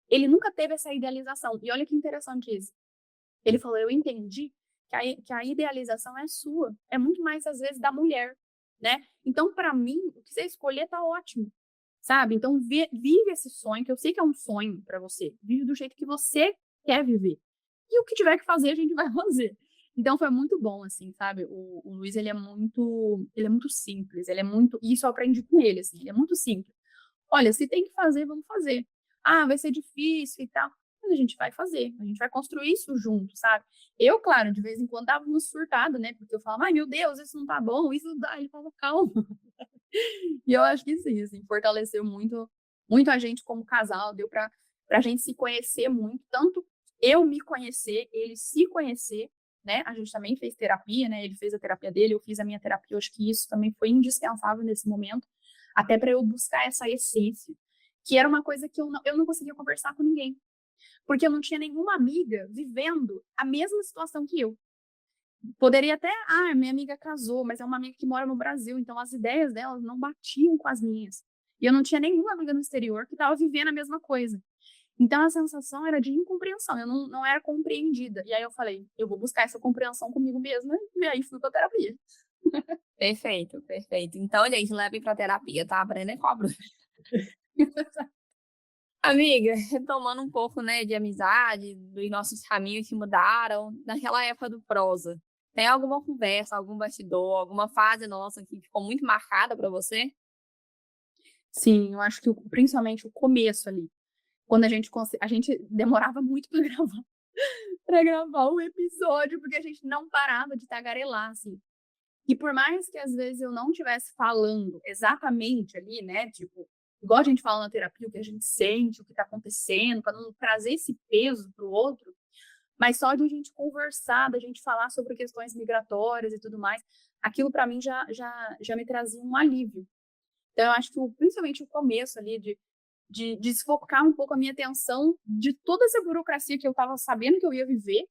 ele nunca teve essa idealização. E olha que interessante isso. Ele falou: eu entendi que a idealização é sua, é muito mais, às vezes, da mulher, né? Então, para mim, o que você escolher tá ótimo, sabe? Então, vive esse sonho, que eu sei que é um sonho para você. Vive do jeito que você quer viver. E o que tiver que fazer, a gente vai fazer. Então, foi muito bom, assim, sabe? O Luiz, ele é muito simples, e isso eu aprendi com ele, assim, ele é muito simples. Olha, se tem que fazer, vamos fazer. Vai ser difícil e tal. Mas a gente vai fazer, a gente vai construir isso junto, sabe? Eu, claro, de vez em quando dava uma surtada, né? Porque eu falava, ai meu Deus, isso não tá bom, isso não dá. Ele falava, calma. E eu acho que sim, assim, fortaleceu muito muito a gente como casal, deu pra gente se conhecer muito, tanto eu me conhecer, ele se conhecer, né? A gente também fez terapia, né? Ele fez a terapia dele, eu fiz a minha terapia. Eu acho que isso também foi indispensável nesse momento, até para eu buscar essa essência, que era uma coisa que eu não conseguia conversar com ninguém, porque eu não tinha nenhuma amiga vivendo a mesma situação que eu. Poderia até, minha amiga casou, mas é uma amiga que mora no Brasil, então as ideias delas não batiam com as minhas. E eu não tinha nenhuma amiga no exterior que estava vivendo a mesma coisa. Então a sensação era de incompreensão, eu não era compreendida. E aí eu falei, eu vou buscar essa compreensão comigo mesma, e aí fui pra terapia. Perfeito, perfeito. Então, gente, levem pra terapia, tá? Aprendem com a Bruna. Amiga, retomando um pouco, né, de amizade, dos nossos caminhos que mudaram, naquela época do prosa, tem alguma conversa, algum bastidor, alguma fase nossa que ficou muito marcada pra você? Sim, eu acho que principalmente o começo ali, quando a gente demorava muito para gravar, para gravar um episódio, porque a gente não parava de tagarelar, assim. E por mais que às vezes eu não estivesse falando exatamente ali, né, tipo, igual a gente fala na terapia, o que a gente sente, o que está acontecendo, para não trazer esse peso para o outro, mas só de a gente conversar, da gente falar sobre questões migratórias e tudo mais, aquilo para mim já me trazia um alívio. Então, eu acho que principalmente o começo ali, de desfocar um pouco a minha atenção de toda essa burocracia que eu estava sabendo que eu ia viver,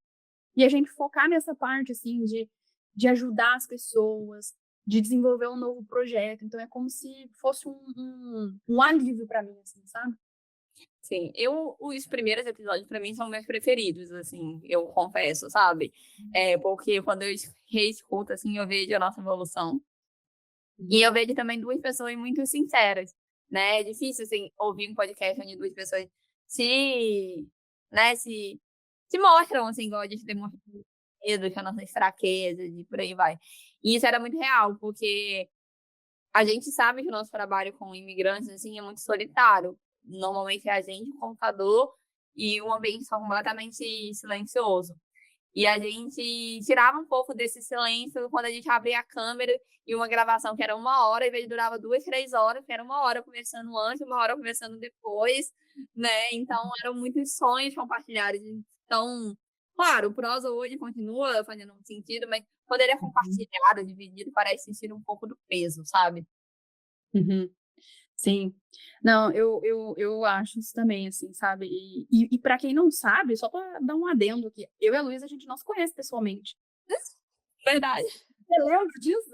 e a gente focar nessa parte, assim, de ajudar as pessoas, de desenvolver um novo projeto. Então, é como se fosse um alívio para mim, assim, sabe? Sim, os primeiros episódios pra mim são meus preferidos, assim, eu confesso, sabe? Porque quando eu reescuto, assim, eu vejo a nossa evolução. E eu vejo também duas pessoas muito sinceras, né? É difícil, assim, ouvir um podcast onde duas pessoas se, né, se mostram, assim, igual a gente demonstra medo, com as nossas fraquezas e por aí vai. E isso era muito real, porque a gente sabe que o nosso trabalho com imigrantes, assim, é muito solitário. Normalmente é a gente, o computador e um ambiente só completamente silencioso. E a gente tirava um pouco desse silêncio quando a gente abria a câmera e uma gravação que era 1 hora, às vezes durava 2, 3 horas, que era 1 hora conversando antes, 1 hora conversando depois, né? Então eram muitos sonhos compartilhados. Então, claro, o prosa hoje continua fazendo sentido, mas quando ele é compartilhado, dividido, parece sentir um pouco do peso, sabe? Uhum. Sim. Não, eu acho isso também, assim, sabe? E para quem não sabe, só para dar um adendo aqui, eu e a Luísa, a gente não se conhece pessoalmente. Verdade. Você lembra disso?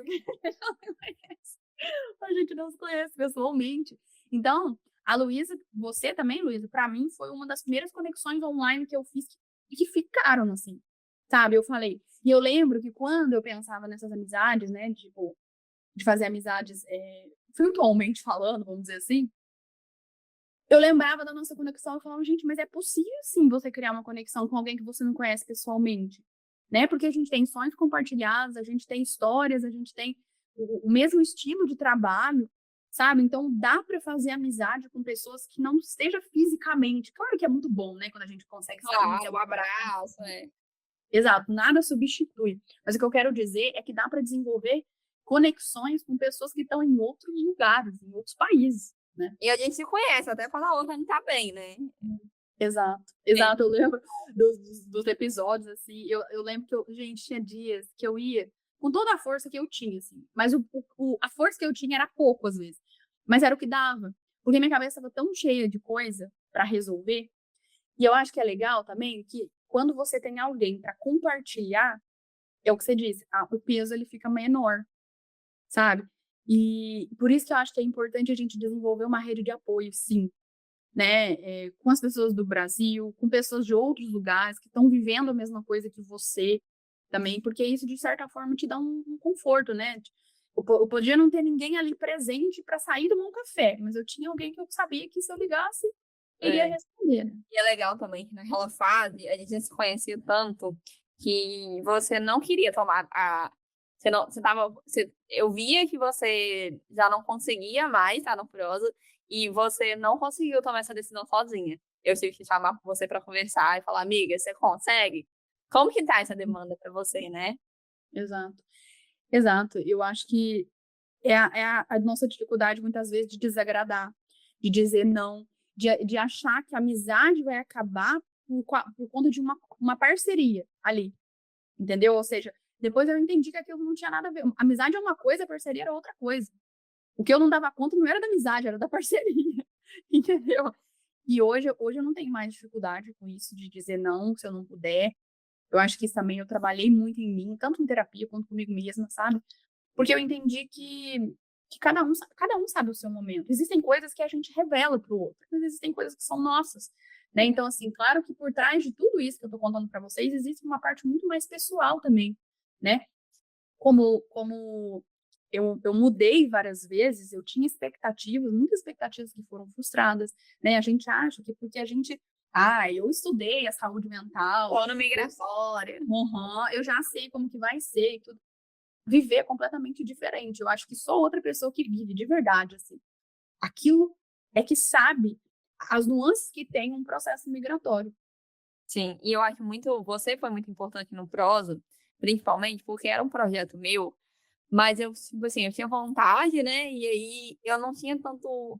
A gente não se conhece pessoalmente. Então, a Luísa, você também, Luísa, para mim foi uma das primeiras conexões online que eu fiz que ficaram, assim, sabe? Eu falei. E eu lembro que quando eu pensava nessas amizades, né, tipo, de fazer amizades virtualmente falando, vamos dizer assim, eu lembrava da nossa conexão e falava, gente, mas é possível sim você criar uma conexão com alguém que você não conhece pessoalmente, né? Porque a gente tem sonhos compartilhados, a gente tem histórias, a gente tem o mesmo estilo de trabalho, sabe? Então dá para fazer amizade com pessoas que não esteja fisicamente. Claro que é muito bom, né? Quando a gente consegue estar com Claro, o abraço, Exato, nada substitui. Mas o que eu quero dizer é que dá para desenvolver conexões com pessoas que estão em outros lugares, em outros países, né? E a gente se conhece, até quando a outra não tá bem, né? Exato, Sim. exato. Eu lembro dos episódios, assim. Eu lembro que gente, tinha dias que eu ia com toda a força que eu tinha, assim. Mas a força que eu tinha era pouco, às vezes. Mas era o que dava. Porque minha cabeça estava tão cheia de coisa para resolver. E eu acho que é legal também que quando você tem alguém para compartilhar, é o que você disse, o peso ele fica menor, sabe? E por isso que eu acho que é importante a gente desenvolver uma rede de apoio, sim, né? Com as pessoas do Brasil, com pessoas de outros lugares que estão vivendo a mesma coisa que você também, porque isso, de certa forma, te dá um conforto, né? Eu podia não ter ninguém ali presente para sair tomar um café, mas eu tinha alguém que eu sabia que se eu ligasse, iria É. responder, né? E é legal também que naquela fase a gente se conhecia tanto que você não queria tomar a. Você não, você tava, você, eu via que você já não conseguia mais estar no prosa e você não conseguiu tomar essa decisão sozinha. Eu tive que chamar você para conversar e falar, amiga, você consegue? Como que tá essa demanda para você, né? Exato. Exato. Eu acho que é a nossa dificuldade, muitas vezes, de desagradar. de dizer não, de achar que a amizade vai acabar por conta de uma parceria ali, entendeu? Ou seja, depois eu entendi que aquilo não tinha nada a ver. Amizade é uma coisa, parceria era outra coisa. O que eu não dava conta não era da amizade, era da parceria, entendeu? E hoje eu não tenho mais dificuldade com isso de dizer não se eu não puder. Eu acho que isso também eu trabalhei muito em mim, tanto em terapia quanto comigo mesma, sabe? Porque eu entendi que cada um sabe o seu momento. Existem coisas que a gente revela para o outro, mas existem coisas que são nossas, né? Então, assim, claro que por trás de tudo isso que eu tô contando para vocês, existe uma parte muito mais pessoal também, né? Como eu mudei várias vezes, eu tinha expectativas, muitas expectativas que foram frustradas, né? A gente acha que porque a gente, eu estudei a saúde mental, Ou no migratório. eu já sei como que vai ser e tudo. Viver é completamente diferente. Eu acho que só outra pessoa que vive de verdade, assim. Aquilo é que sabe as nuances que tem um processo migratório. Sim, e eu acho muito, você foi muito importante no Prosa, principalmente porque era um projeto meu, mas eu, tipo assim, eu tinha vontade, né? E aí eu não tinha tanto,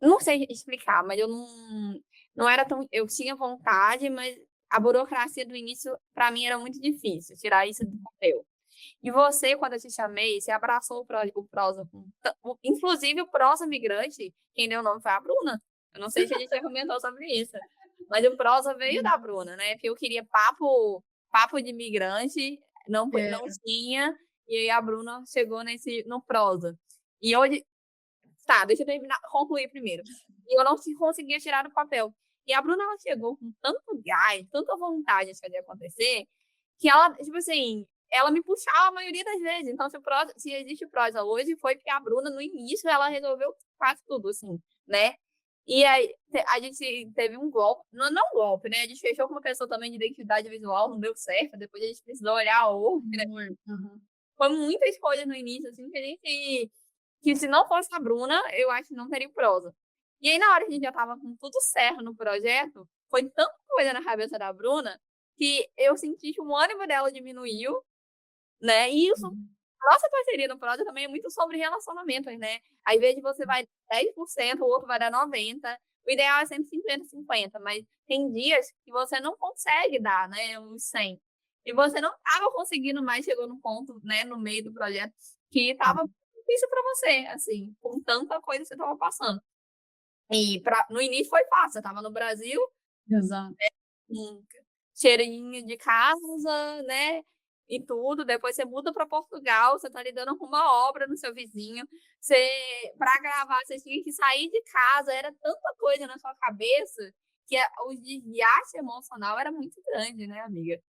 não sei explicar, mas eu não era tão, eu tinha vontade, mas a burocracia do início para mim era muito difícil, tirar isso do papel. E você, quando eu te chamei, você abraçou o Prosa, inclusive o Prosa Migrante, quem deu o nome foi a Bruna. Eu não sei se a gente já comentou sobre isso, mas o Prosa veio da Bruna, né? Porque eu queria papo de migrante, não tinha, e aí a Bruna chegou no Prosa. E hoje, tá, deixa eu concluir primeiro. E eu não conseguia tirar do papel. E a Bruna, ela chegou com tanto gás, tanta vontade de fazer acontecer, que ela, tipo assim, ela me puxava a maioria das vezes. Então, se existe prosa hoje, foi porque a Bruna, no início, ela resolveu quase tudo, assim, né? E aí, a gente teve um golpe, não um golpe, né? A gente fechou com uma pessoa também de identidade visual, não deu certo, depois a gente precisou olhar a outra. Foi muita escolha no início, assim, que se não fosse a Bruna, eu acho que não teria prosa. E aí, na hora que a gente já tava com tudo certo no projeto, foi tanta coisa na cabeça da Bruna que eu senti que o ânimo dela diminuiu, né? E isso, nossa parceria no projeto também é muito sobre relacionamentos, né? Às vezes você vai 10%, o outro vai dar 90%. O ideal é sempre 50-50, mas tem dias que você não consegue dar, né? Uns 100. E você não estava conseguindo mais, chegou num ponto, né, no meio do projeto, que estava difícil para você, assim, com tanta coisa que você estava passando. E no início foi fácil, você estava no Brasil, Exato. um cheirinho de casa, né? E tudo. Depois você muda para Portugal, você tá lidando com uma obra no seu vizinho. Você, para gravar, você tinha que sair de casa, era tanta coisa na sua cabeça que o desgaste emocional era muito grande, né, amiga?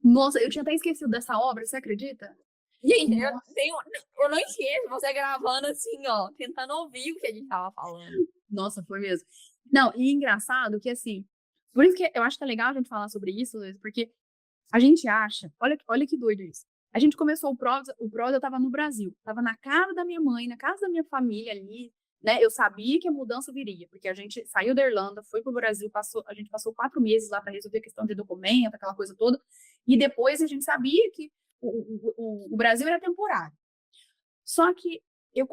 Nossa, eu tinha até esquecido dessa obra, você acredita? Gente, eu não esqueço você gravando assim, ó, tentando ouvir o que a gente tava falando. Nossa, foi mesmo. Não, e engraçado que, assim, por isso que eu acho que é legal a gente falar sobre isso, Luiz, porque a gente acha, olha que doido isso. A gente começou o prosa eu tava no Brasil, tava na casa da minha mãe, na casa da minha família ali, né? Eu sabia que a mudança viria, porque a gente saiu da Irlanda, foi pro Brasil, a gente passou 4 meses lá para resolver a questão de documento, aquela coisa toda, e depois a gente sabia que o Brasil era temporário. Só que eu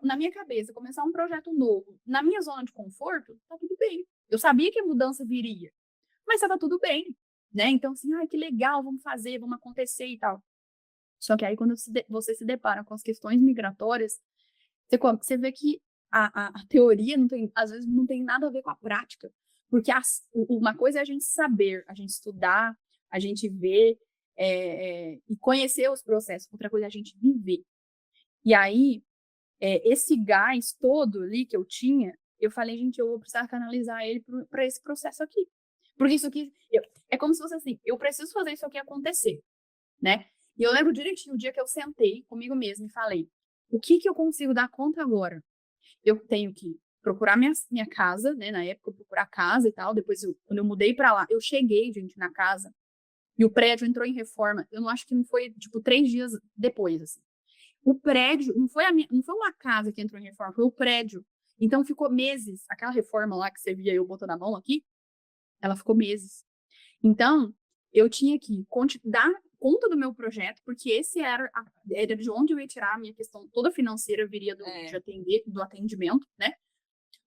na minha cabeça, começar um projeto novo, na minha zona de conforto, tá tudo bem. Eu sabia que a mudança viria, mas estava tudo bem, né? Então, assim, que legal, vamos fazer, vamos acontecer e tal. Só que aí, quando você se depara com as questões migratórias, você vê que a teoria, às vezes, não tem nada a ver com a prática. Porque uma coisa é a gente saber, a gente estudar, a gente ver e conhecer os processos. Outra coisa é a gente viver. E aí, esse gás todo ali que eu tinha, eu falei, gente, eu vou precisar canalizar ele para esse processo aqui. Porque isso aqui, é como se fosse assim, eu preciso fazer isso aqui acontecer, né? E eu lembro direitinho o dia que eu sentei comigo mesma e falei, o que eu consigo dar conta agora? Eu tenho que procurar minha casa, né? Na época, eu procurar casa e tal. Depois, quando eu mudei para lá, eu cheguei, gente, na casa e o prédio entrou em reforma. Eu não acho que não foi, tipo, 3 dias depois, assim. O prédio, não foi uma casa que entrou em reforma, foi o prédio. Então, ficou meses. Aquela reforma lá que você via eu botando a mão aqui, ela ficou meses. Então, eu tinha que conta do meu projeto, porque esse era de onde eu ia tirar a minha questão toda financeira, viria do atendimento, né?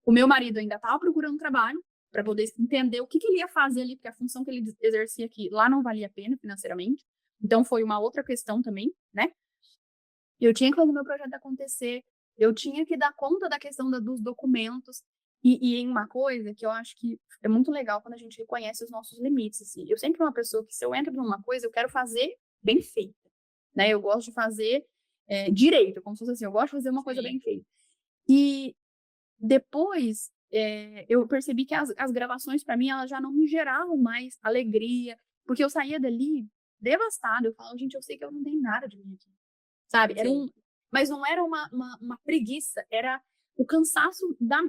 O meu marido ainda estava procurando trabalho para poder entender o que ele ia fazer ali, porque a função que ele exercia aqui lá não valia a pena financeiramente. Então, foi uma outra questão também, né? Eu tinha que fazer meu projeto acontecer, eu tinha que dar conta da questão dos documentos. E em uma coisa que eu acho que é muito legal quando a gente reconhece os nossos limites, assim. Eu sempre fui uma pessoa que, se eu entro numa coisa, eu quero fazer bem feita, né? Eu gosto de fazer direito, como se fosse assim, eu gosto de fazer uma coisa bem feita. E depois, eu percebi que as gravações, para mim, elas já não me geravam mais alegria, porque eu saía dali devastada. Eu falo, gente, eu sei que eu não tenho nada de mim aqui, sabe? Mas não era uma preguiça, era o cansaço da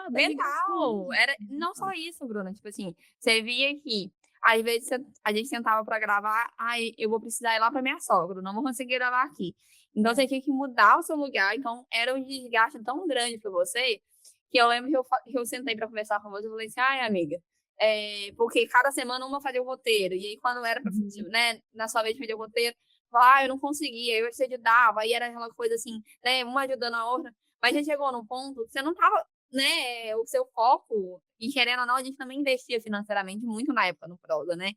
Mental. Era não só isso, Bruna. Tipo assim, você via que às vezes a gente sentava pra gravar, ai, eu vou precisar ir lá pra minha sogra, não vou conseguir gravar aqui. Então você tinha que mudar o seu lugar. Então era um desgaste tão grande pra você que eu lembro que eu sentei pra conversar com você e falei assim, ai, amiga, porque cada semana uma fazia o roteiro. E aí, quando era pra, né, na sua vez de fazer o roteiro, eu não conseguia, eu te ajudava, aí era aquela coisa assim, né, uma ajudando a outra. Mas já chegou num ponto que você não tava, né, o seu foco, e querendo ou não, a gente também investia financeiramente muito na época no Prosa, né?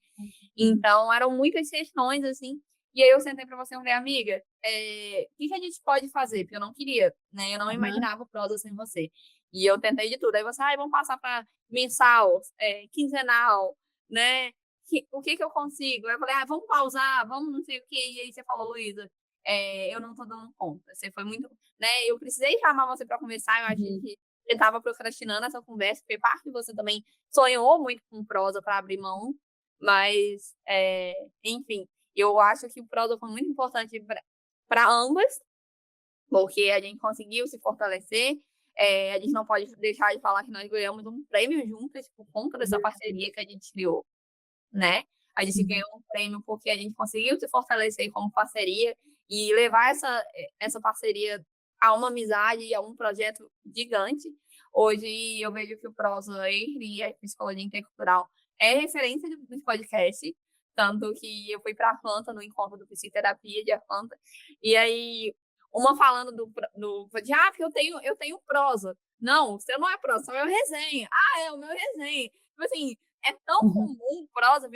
Então, eram muitas questões, assim, e aí eu sentei pra você e falei, amiga, o que a gente pode fazer? Porque eu não queria, né, eu não imaginava o Prosa sem você. E eu tentei de tudo. Aí você, vamos passar pra mensal, quinzenal, né? O que eu consigo? Aí eu falei, vamos pausar, vamos não sei o quê. E aí você falou, Luísa, eu não tô dando conta. Você foi muito, né? Eu precisei chamar você para conversar. Eu achei que você estava procrastinando essa conversa, porque parte de você também sonhou muito com prosa para abrir mão, mas, enfim, eu acho que o prosa foi muito importante para ambas, porque a gente conseguiu se fortalecer. A gente não pode deixar de falar que nós ganhamos um prêmio juntas por conta dessa parceria que a gente criou, né? A gente ganhou um prêmio porque a gente conseguiu se fortalecer como parceria e levar essa parceria a uma amizade e a um projeto gigante. Hoje eu vejo que o Prosa e a Psicologia Intercultural é referência dos podcasts, tanto que eu fui para Atlanta no encontro do Psicoterapia de Atlanta, e aí uma falando porque eu tenho prosa. Não, você não é prosa, você é o meu resenha. É o meu resenha. Tipo assim, é tão comum, prosa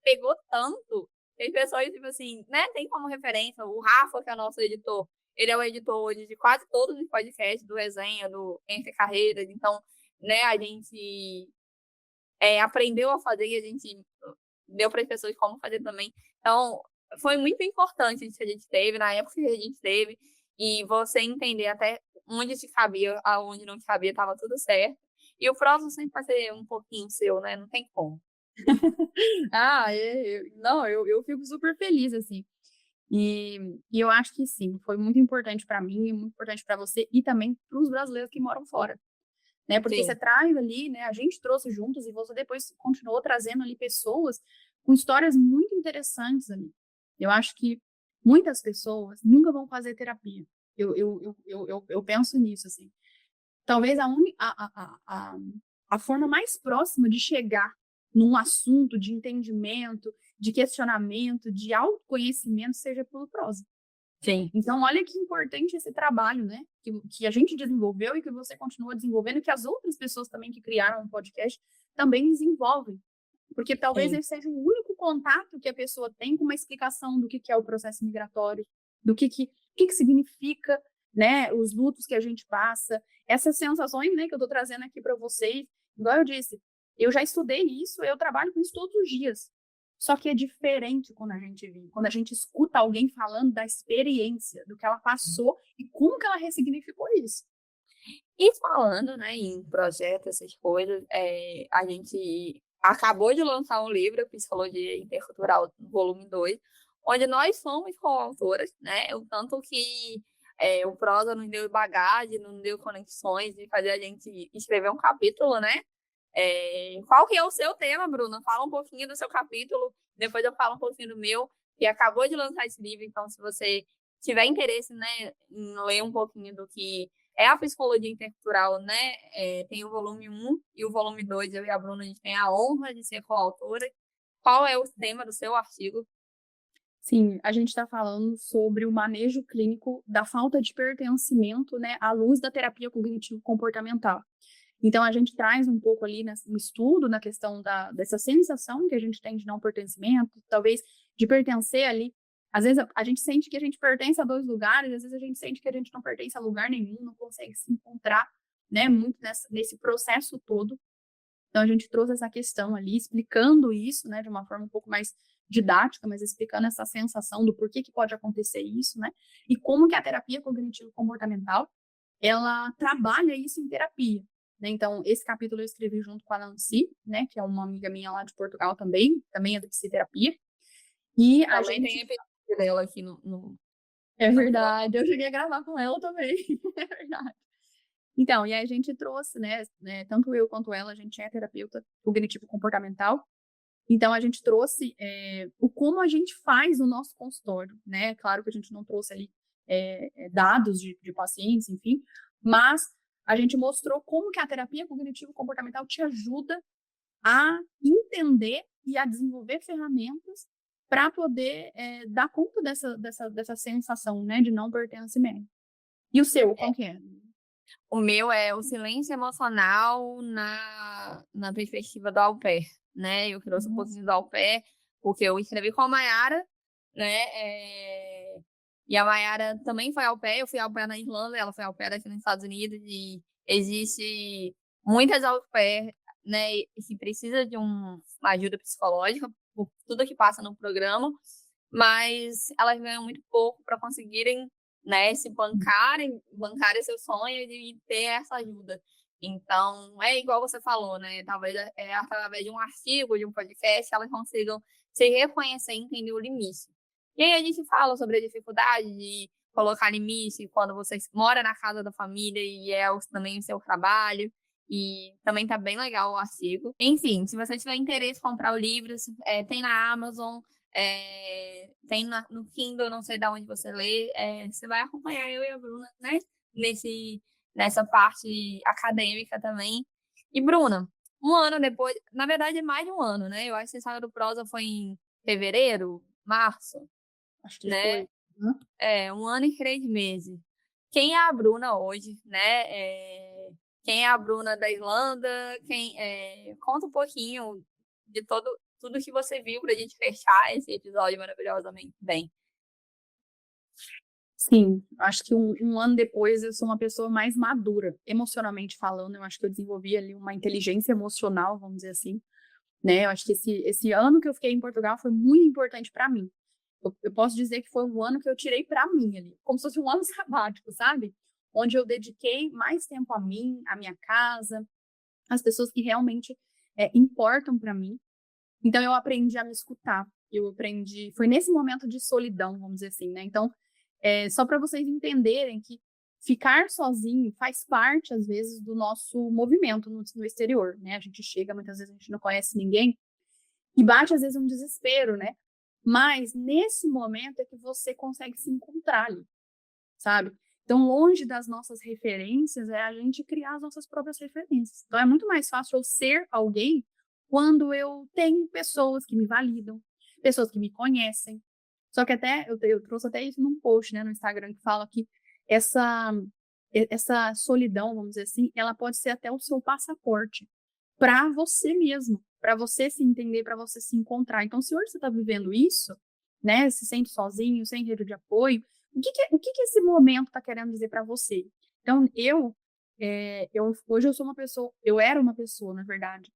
pegou tanto, tem pessoas, tipo assim, né, tem como referência, o Rafa, que é o nosso editor, ele é o editor hoje de quase todos os podcasts do Resenha, do Entre Carreiras, então, né, a gente aprendeu a fazer e a gente deu para as pessoas como fazer também. Então, foi muito importante isso que a gente teve, na época que a gente teve, e você entender até onde te cabia, aonde não te cabia, tava tudo certo. E o próximo sempre vai ser um pouquinho seu, né? Não tem como. Não, eu fico super feliz, assim. E eu acho que sim, foi muito importante para mim, muito importante para você e também para os brasileiros que moram fora, né? Porque você traz ali, né? A gente trouxe juntos e você depois continuou trazendo ali pessoas com histórias muito interessantes ali. Eu acho que muitas pessoas nunca vão fazer terapia. Eu penso nisso, assim. Talvez a forma mais próxima de chegar num assunto de entendimento, de questionamento, de autoconhecimento seja pelo prosa. Sim. Então, olha que importante esse trabalho, né? Que a gente desenvolveu e que você continua desenvolvendo e que as outras pessoas também que criaram um podcast também desenvolvem. Porque talvez esse seja o único contato que a pessoa tem com uma explicação do que é o processo migratório, do que significa, né, os lutos que a gente passa, essas sensações, né, que eu estou trazendo aqui para vocês. Igual eu disse, eu já estudei isso, eu trabalho com isso todos os dias. Só que é diferente quando a gente vive, quando a gente escuta alguém falando da experiência, do que ela passou e como que ela ressignificou isso. E falando, né, em projeto, essas coisas, a gente acabou de lançar um livro, Psicologia Intercultural, volume 2, onde nós somos coautoras, né? O tanto que o Prosa nos deu bagagem, nos deu conexões de fazer a gente escrever um capítulo, né? Qual que é o seu tema, Bruna? Fala um pouquinho do seu capítulo, depois eu falo um pouquinho do meu, que acabou de lançar esse livro, então se você tiver interesse, né, em ler um pouquinho do que é a psicologia intercultural, né, tem o volume 1 e o volume 2, eu e a Bruna, a gente tem a honra de ser coautora. Qual é o tema do seu artigo? Sim, a gente está falando sobre o manejo clínico da falta de pertencimento, né, à luz da terapia cognitivo-comportamental. Então, a gente traz um pouco ali no estudo, na questão dessa sensação que a gente tem de não pertencimento, talvez de pertencer ali. Às vezes, a gente sente que a gente pertence a dois lugares, às vezes a gente sente que a gente não pertence a lugar nenhum, não consegue se encontrar, né, muito nesse processo todo. Então, a gente trouxe essa questão ali, explicando isso, né, de uma forma um pouco mais didática, mas explicando essa sensação do porquê que pode acontecer isso, né, e como que a terapia cognitivo-comportamental, ela trabalha isso em terapia, né. Então, esse capítulo eu escrevi junto com a Nancy, né, que é uma amiga minha lá de Portugal também é da psicoterapia, e a Também tem gente... episódio dela aqui no, É no blog. verdade, eu cheguei a gravar com ela também, é verdade. Então, e aí a gente trouxe, né, tanto eu quanto ela, a gente é terapeuta cognitivo-comportamental. Então, a gente trouxe o como a gente faz o nosso consultório, né? Claro que a gente não trouxe ali dados de pacientes, enfim, mas a gente mostrou como que a terapia cognitivo-comportamental te ajuda a entender e a desenvolver ferramentas para poder dar conta dessa sensação, né, de não pertencimento. E o seu, qual que é? O meu é o silêncio emocional na perspectiva do au pair, né? Eu trouxe um pouquinho do au pair, porque eu escrevi com a Mayara, né? E a Mayara também foi au pair, eu fui au pair na Irlanda, ela foi au pair aqui nos Estados Unidos, e existe muitas au pair, né? Que precisa de uma ajuda psicológica por tudo que passa no programa, mas elas ganham muito pouco para conseguirem, né, se bancarem seus sonhos e ter essa ajuda. Então, é igual você falou, né? Talvez através de um artigo, de um podcast, elas consigam se reconhecer e entender o limite. E aí a gente fala sobre a dificuldade de colocar limite quando você mora na casa da família e também o seu trabalho. E também tá bem legal o artigo. Enfim, se você tiver interesse em comprar o livro, tem na Amazon, tem no Kindle, não sei de onde você lê, você vai acompanhar eu e a Bruna, né? Nessa parte acadêmica também. E, Bruna, um ano depois, na verdade é mais de um ano, né? Eu acho que a Saga do Prosa foi em fevereiro, março, Acho que né? foi. Hã? Um ano e 3 meses. Quem é a Bruna hoje, né? Quem é a Bruna da Irlanda? Conta um pouquinho de tudo que você viu pra gente fechar esse episódio maravilhosamente bem. Sim, acho que um ano depois eu sou uma pessoa mais madura, emocionalmente falando. Eu acho que eu desenvolvi ali uma inteligência emocional, vamos dizer assim, né? Eu acho que esse ano que eu fiquei em Portugal foi muito importante para mim. Eu posso dizer que foi um ano que eu tirei para mim ali, como se fosse um ano sabático, sabe? Onde eu dediquei mais tempo a mim, a minha casa, as pessoas que realmente importam para mim. Então eu aprendi a me escutar. Foi nesse momento de solidão, vamos dizer assim, né? Então, só para vocês entenderem que ficar sozinho faz parte, às vezes, do nosso movimento no exterior, né? A gente chega, muitas vezes a gente não conhece ninguém e bate, às vezes, um desespero, né? Mas nesse momento é que você consegue se encontrar ali, sabe? Então, longe das nossas referências, é a gente criar as nossas próprias referências. Então, é muito mais fácil eu ser alguém quando eu tenho pessoas que me validam, pessoas que me conhecem. Só que até eu trouxe até isso num post, né, no Instagram, que fala que essa essa solidão, vamos dizer assim, ela pode ser até o seu passaporte para você mesmo, para você se entender, para você se encontrar. Então, se hoje você está vivendo isso, né, se sente sozinho, sem rede de apoio, o que que esse momento está querendo dizer para você? Então, hoje eu sou uma pessoa, eu era uma pessoa, na verdade,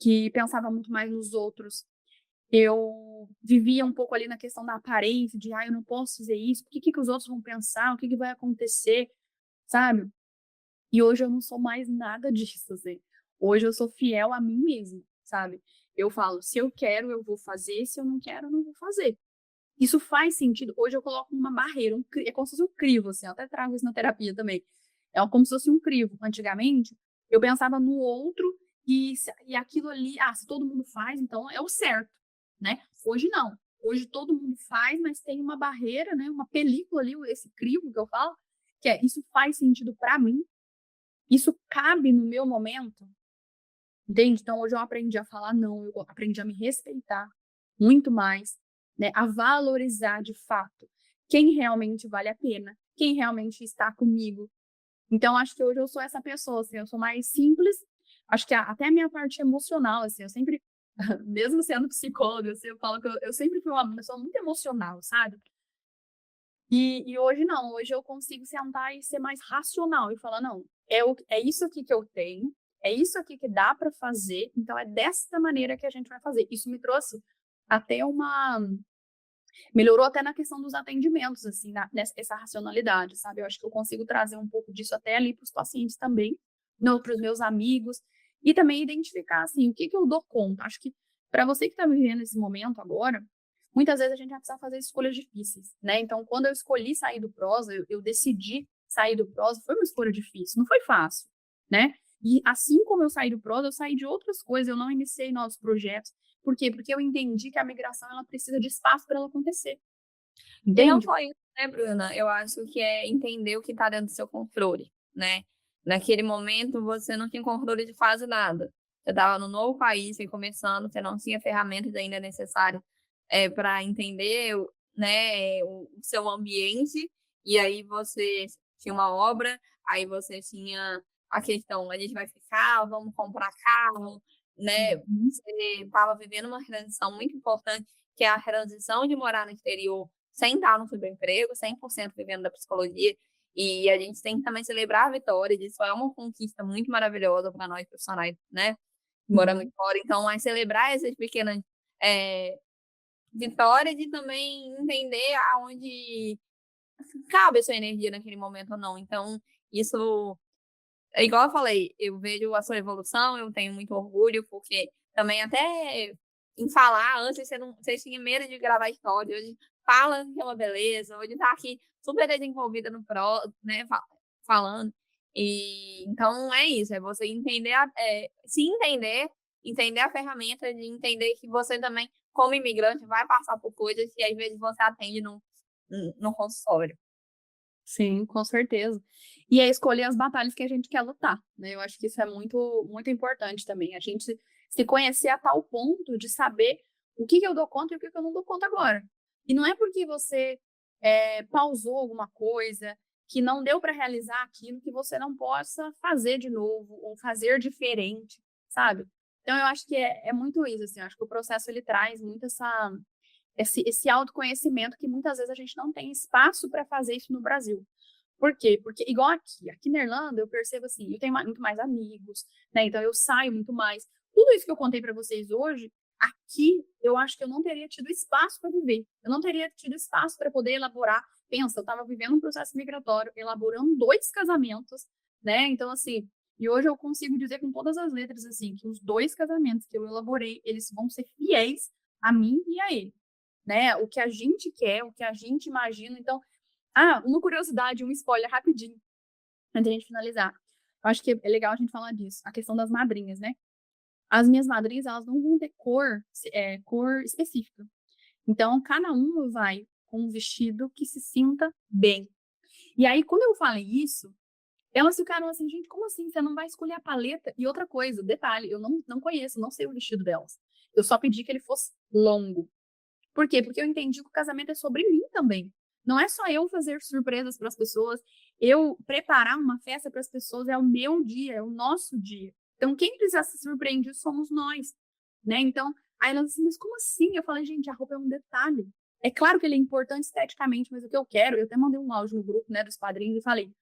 que pensava muito mais nos outros. Eu vivia um pouco ali na questão da aparência, de, eu não posso fazer isso, o que que os outros vão pensar, o que que vai acontecer, sabe? E hoje eu não sou mais nada disso, assim. Hoje eu sou fiel a mim mesma, sabe? Eu falo, se eu quero, eu vou fazer, se eu não quero, eu não vou fazer. Isso faz sentido. Hoje eu coloco uma barreira, é como se fosse um crivo, assim, eu até trago isso na terapia também. É como se fosse um crivo. Antigamente, eu pensava no outro e aquilo ali, se todo mundo faz, então é o certo, né? Hoje não. Hoje todo mundo faz, mas tem uma barreira, né? Uma película ali, esse crivo que eu falo, que isso faz sentido para mim, isso cabe no meu momento, entende? Então hoje eu aprendi a falar não, eu aprendi a me respeitar muito mais. né? A valorizar de fato quem realmente vale a pena, quem realmente está comigo. Então, acho que hoje eu sou essa pessoa, assim, eu sou mais simples. Acho que até a minha parte emocional, assim, eu sempre, mesmo sendo psicóloga, assim, eu falo que eu sempre fui uma pessoa muito emocional, sabe? E hoje não, hoje eu consigo sentar e ser mais racional e falar, não, é isso aqui que eu tenho, é isso aqui que dá para fazer, então é dessa maneira que a gente vai fazer. Isso me trouxe até melhorou até na questão dos atendimentos, assim, essa racionalidade, sabe? Eu acho que eu consigo trazer um pouco disso até ali para os pacientes também, para os meus amigos, e também identificar, assim, o que que eu dou conta. Acho que para você que está vivendo esse momento agora, muitas vezes a gente vai precisar fazer escolhas difíceis, né? Então, quando eu escolhi sair do prosa, eu decidi sair do prosa, foi uma escolha difícil, não foi fácil, né? E assim como eu saí do prosa, eu saí de outras coisas, eu não iniciei novos projetos. Por quê? Porque eu entendi que a migração ela precisa de espaço para ela acontecer. E não Entende? só isso, né, Bruna? Eu acho que é entender o que está dentro do seu controle, né? Naquele momento, você não tinha controle de quase nada. Você estava no novo país, você começando, você não tinha ferramentas ainda necessárias para entender, né, o seu ambiente. E aí você tinha uma obra, aí você tinha a questão, a gente vai ficar, vamos comprar carro, né? Uhum. Você estava vivendo uma transição muito importante, que é a transição de morar no exterior sem estar no subemprego, 100% vivendo da psicologia. E a gente tem que também celebrar a vitória, isso é uma conquista muito maravilhosa para nós profissionais, né? Que moramos Uhum. fora. Então, é celebrar essas pequenas é, vitórias e também entender aonde cabe a sua energia naquele momento ou não. Então, isso é igual eu falei, eu vejo a sua evolução, eu tenho muito orgulho, porque também até em falar, antes você tinha medo de gravar história, hoje fala que é uma beleza, hoje tá aqui super desenvolvida no pro, né, falando. E então é isso, é você entender, se entender, entender a ferramenta, de entender que você também, como imigrante, vai passar por coisas que às vezes você atende no consultório. Sim, com certeza. E é escolher as batalhas que a gente quer lutar, né? Eu acho que isso é muito, muito importante também. A gente se conhecer a tal ponto de saber o que que eu dou conta e o que que eu não dou conta agora. E não é porque você pausou alguma coisa, que não deu para realizar aquilo, que você não possa fazer de novo ou fazer diferente, sabe? Então eu acho que é muito isso, assim. Eu acho que o processo ele traz muito esse autoconhecimento que muitas vezes a gente não tem espaço para fazer isso no Brasil. Por quê? Porque, igual aqui na Irlanda, eu percebo assim, eu tenho muito mais amigos, né? Então eu saio muito mais. Tudo isso que eu contei para vocês hoje, aqui eu acho que eu não teria tido espaço para viver. Eu não teria tido espaço para poder elaborar. Pensa, eu estava vivendo um processo migratório, elaborando 2 casamentos, né? Então, assim, e hoje eu consigo dizer com todas as letras, assim, que os 2 casamentos que eu elaborei, eles vão ser fiéis a mim e a ele, né? O que a gente quer, o que a gente imagina. Então, uma curiosidade, um spoiler rapidinho, antes de a gente finalizar. Eu acho que é legal a gente falar disso, a questão das madrinhas, né? As minhas madrinhas, elas não vão ter cor específica. Então, cada uma vai com um vestido que se sinta bem. E aí, quando eu falei isso, elas ficaram assim, gente, como assim? Você não vai escolher a paleta? E outra coisa, detalhe, eu não conheço, não sei o vestido delas. Eu só pedi que ele fosse longo. Por quê? Porque eu entendi que o casamento é sobre mim também. Não é só eu fazer surpresas para as pessoas, eu preparar uma festa para as pessoas, é o meu dia, é o nosso dia. Então, quem precisa se surpreender somos nós, né? Então, aí elas assim, mas como assim? Eu falei, gente, a roupa é um detalhe. É claro que ele é importante esteticamente, mas o que eu quero, eu até mandei um áudio no grupo, né, dos padrinhos e falei,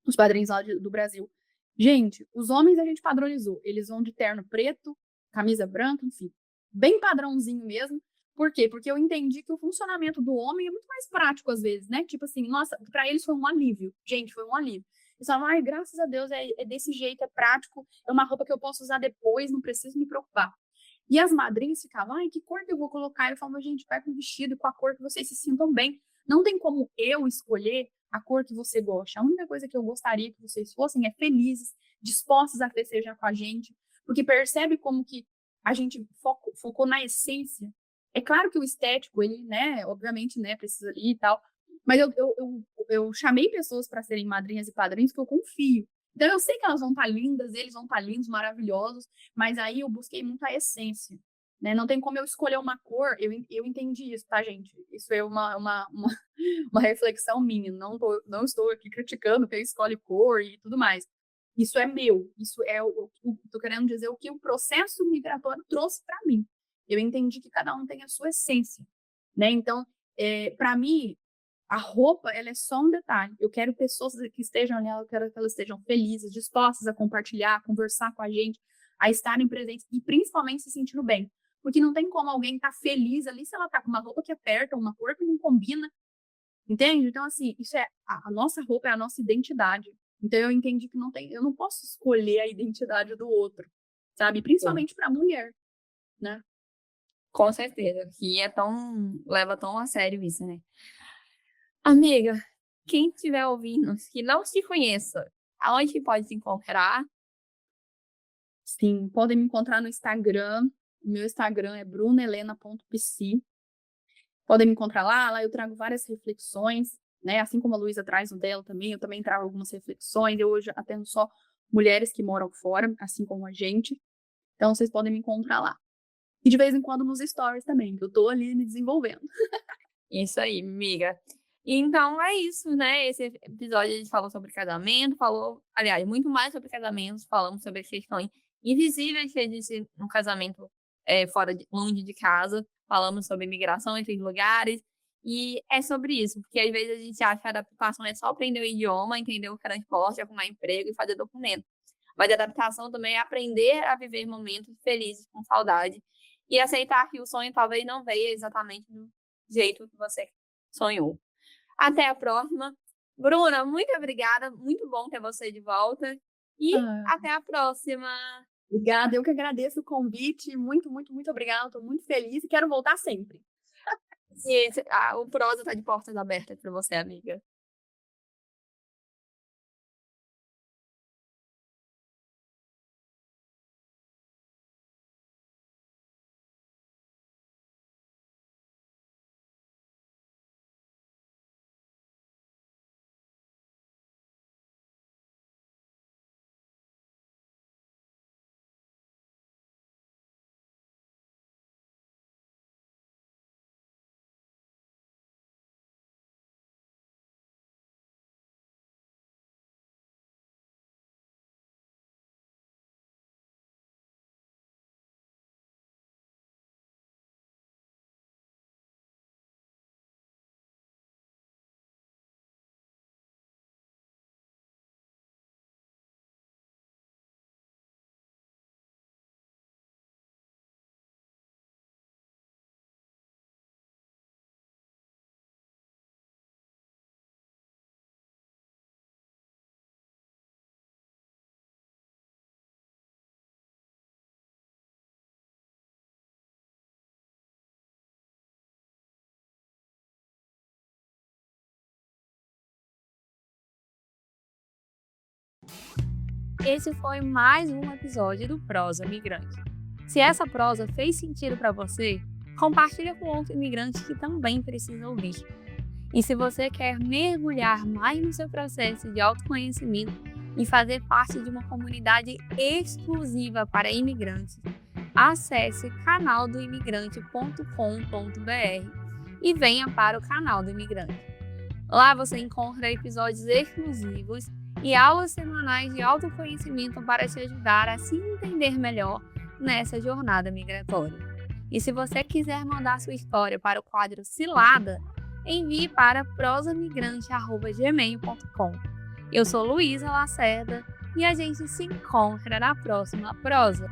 os padrinhos lá do Brasil. Gente, os homens a gente padronizou. Eles vão de terno preto, camisa branca, enfim. Bem padrãozinho mesmo. Por quê? Porque eu entendi que o funcionamento do homem é muito mais prático às vezes, né? Tipo assim, nossa, para eles foi um alívio. Gente, foi um alívio. Eles falavam, ai, graças a Deus é desse jeito, é prático, é uma roupa que eu posso usar depois, não preciso me preocupar. E as madrinhas ficavam, ai, que cor que eu vou colocar? Eu falava, gente, vai com o vestido, com a cor que vocês se sintam bem. Não tem como eu escolher a cor que você gosta. A única coisa que eu gostaria que vocês fossem é felizes, dispostos a festejar com a gente, porque percebe como que a gente focou na essência. É claro que o estético, ele, né, obviamente, né, precisa ali e tal, mas eu chamei pessoas para serem madrinhas e padrinhos que eu confio. Então eu sei que elas vão estar lindas, eles vão estar lindos, maravilhosos, mas aí eu busquei muito a essência. né? Não tem como eu escolher uma cor. Eu entendi isso, tá, gente? Isso é uma reflexão minha. Não estou aqui criticando quem escolhe cor e tudo mais. Isso é meu. Isso é tô querendo dizer o que o processo migratório trouxe para mim. Eu entendi que cada um tem a sua essência, né? Então, para mim, a roupa, ela é só um detalhe. Eu quero pessoas que estejam nela, eu quero que elas estejam felizes, dispostas a compartilhar, a conversar com a gente, a estarem presentes e principalmente se sentindo bem. Porque não tem como alguém estar feliz ali se ela tá com uma roupa que aperta, uma cor que não combina, entende? Então, assim, isso é a nossa roupa é a nossa identidade. Então, eu entendi que eu não posso escolher a identidade do outro, sabe? Principalmente para mulher, né? Com certeza, que leva tão a sério isso, né. Amiga, quem estiver ouvindo, que não te conheça, aonde que pode te encontrar? Sim, podem me encontrar no Instagram. O meu Instagram é brunahelena.psi. Podem me encontrar lá eu trago várias reflexões, né? Assim como a Luísa traz o dela também, eu também trago algumas reflexões. Eu hoje atendo só mulheres que moram fora, assim como a gente. Então, vocês podem me encontrar lá. E de vez em quando nos stories também, que eu tô ali me desenvolvendo. Isso aí, amiga. Então é isso, né, esse episódio a gente falou sobre casamento, aliás, muito mais sobre casamentos, falamos sobre as questões invisíveis que existem no casamento, longe de casa, falamos sobre imigração entre lugares, e é sobre isso, porque às vezes a gente acha que a adaptação é só aprender o idioma, entender o transporte, arrumar emprego e fazer documento. Mas a adaptação também é aprender a viver momentos felizes com saudade e aceitar que o sonho talvez não veio exatamente do jeito que você sonhou. Até a próxima. Bruna, muito obrigada. Muito bom ter você de volta. E Ah, até a próxima. obrigada, eu que agradeço o convite. Muito, muito, muito obrigada. Estou muito feliz e quero voltar sempre. O Prosa está de portas abertas para você, amiga. Esse foi mais um episódio do Prosa Migrante. Se essa prosa fez sentido para você, compartilha com outro imigrante que também precisa ouvir. E se você quer mergulhar mais no seu processo de autoconhecimento e fazer parte de uma comunidade exclusiva para imigrantes, acesse canaldoimigrante.com.br e venha para o canal do imigrante. Lá você encontra episódios exclusivos e aulas semanais de autoconhecimento para te ajudar a se entender melhor nessa jornada migratória. E se você quiser mandar sua história para o quadro Cilada, envie para prosamigrante@gmail.com. Eu sou Luísa Lacerda e a gente se encontra na próxima prosa.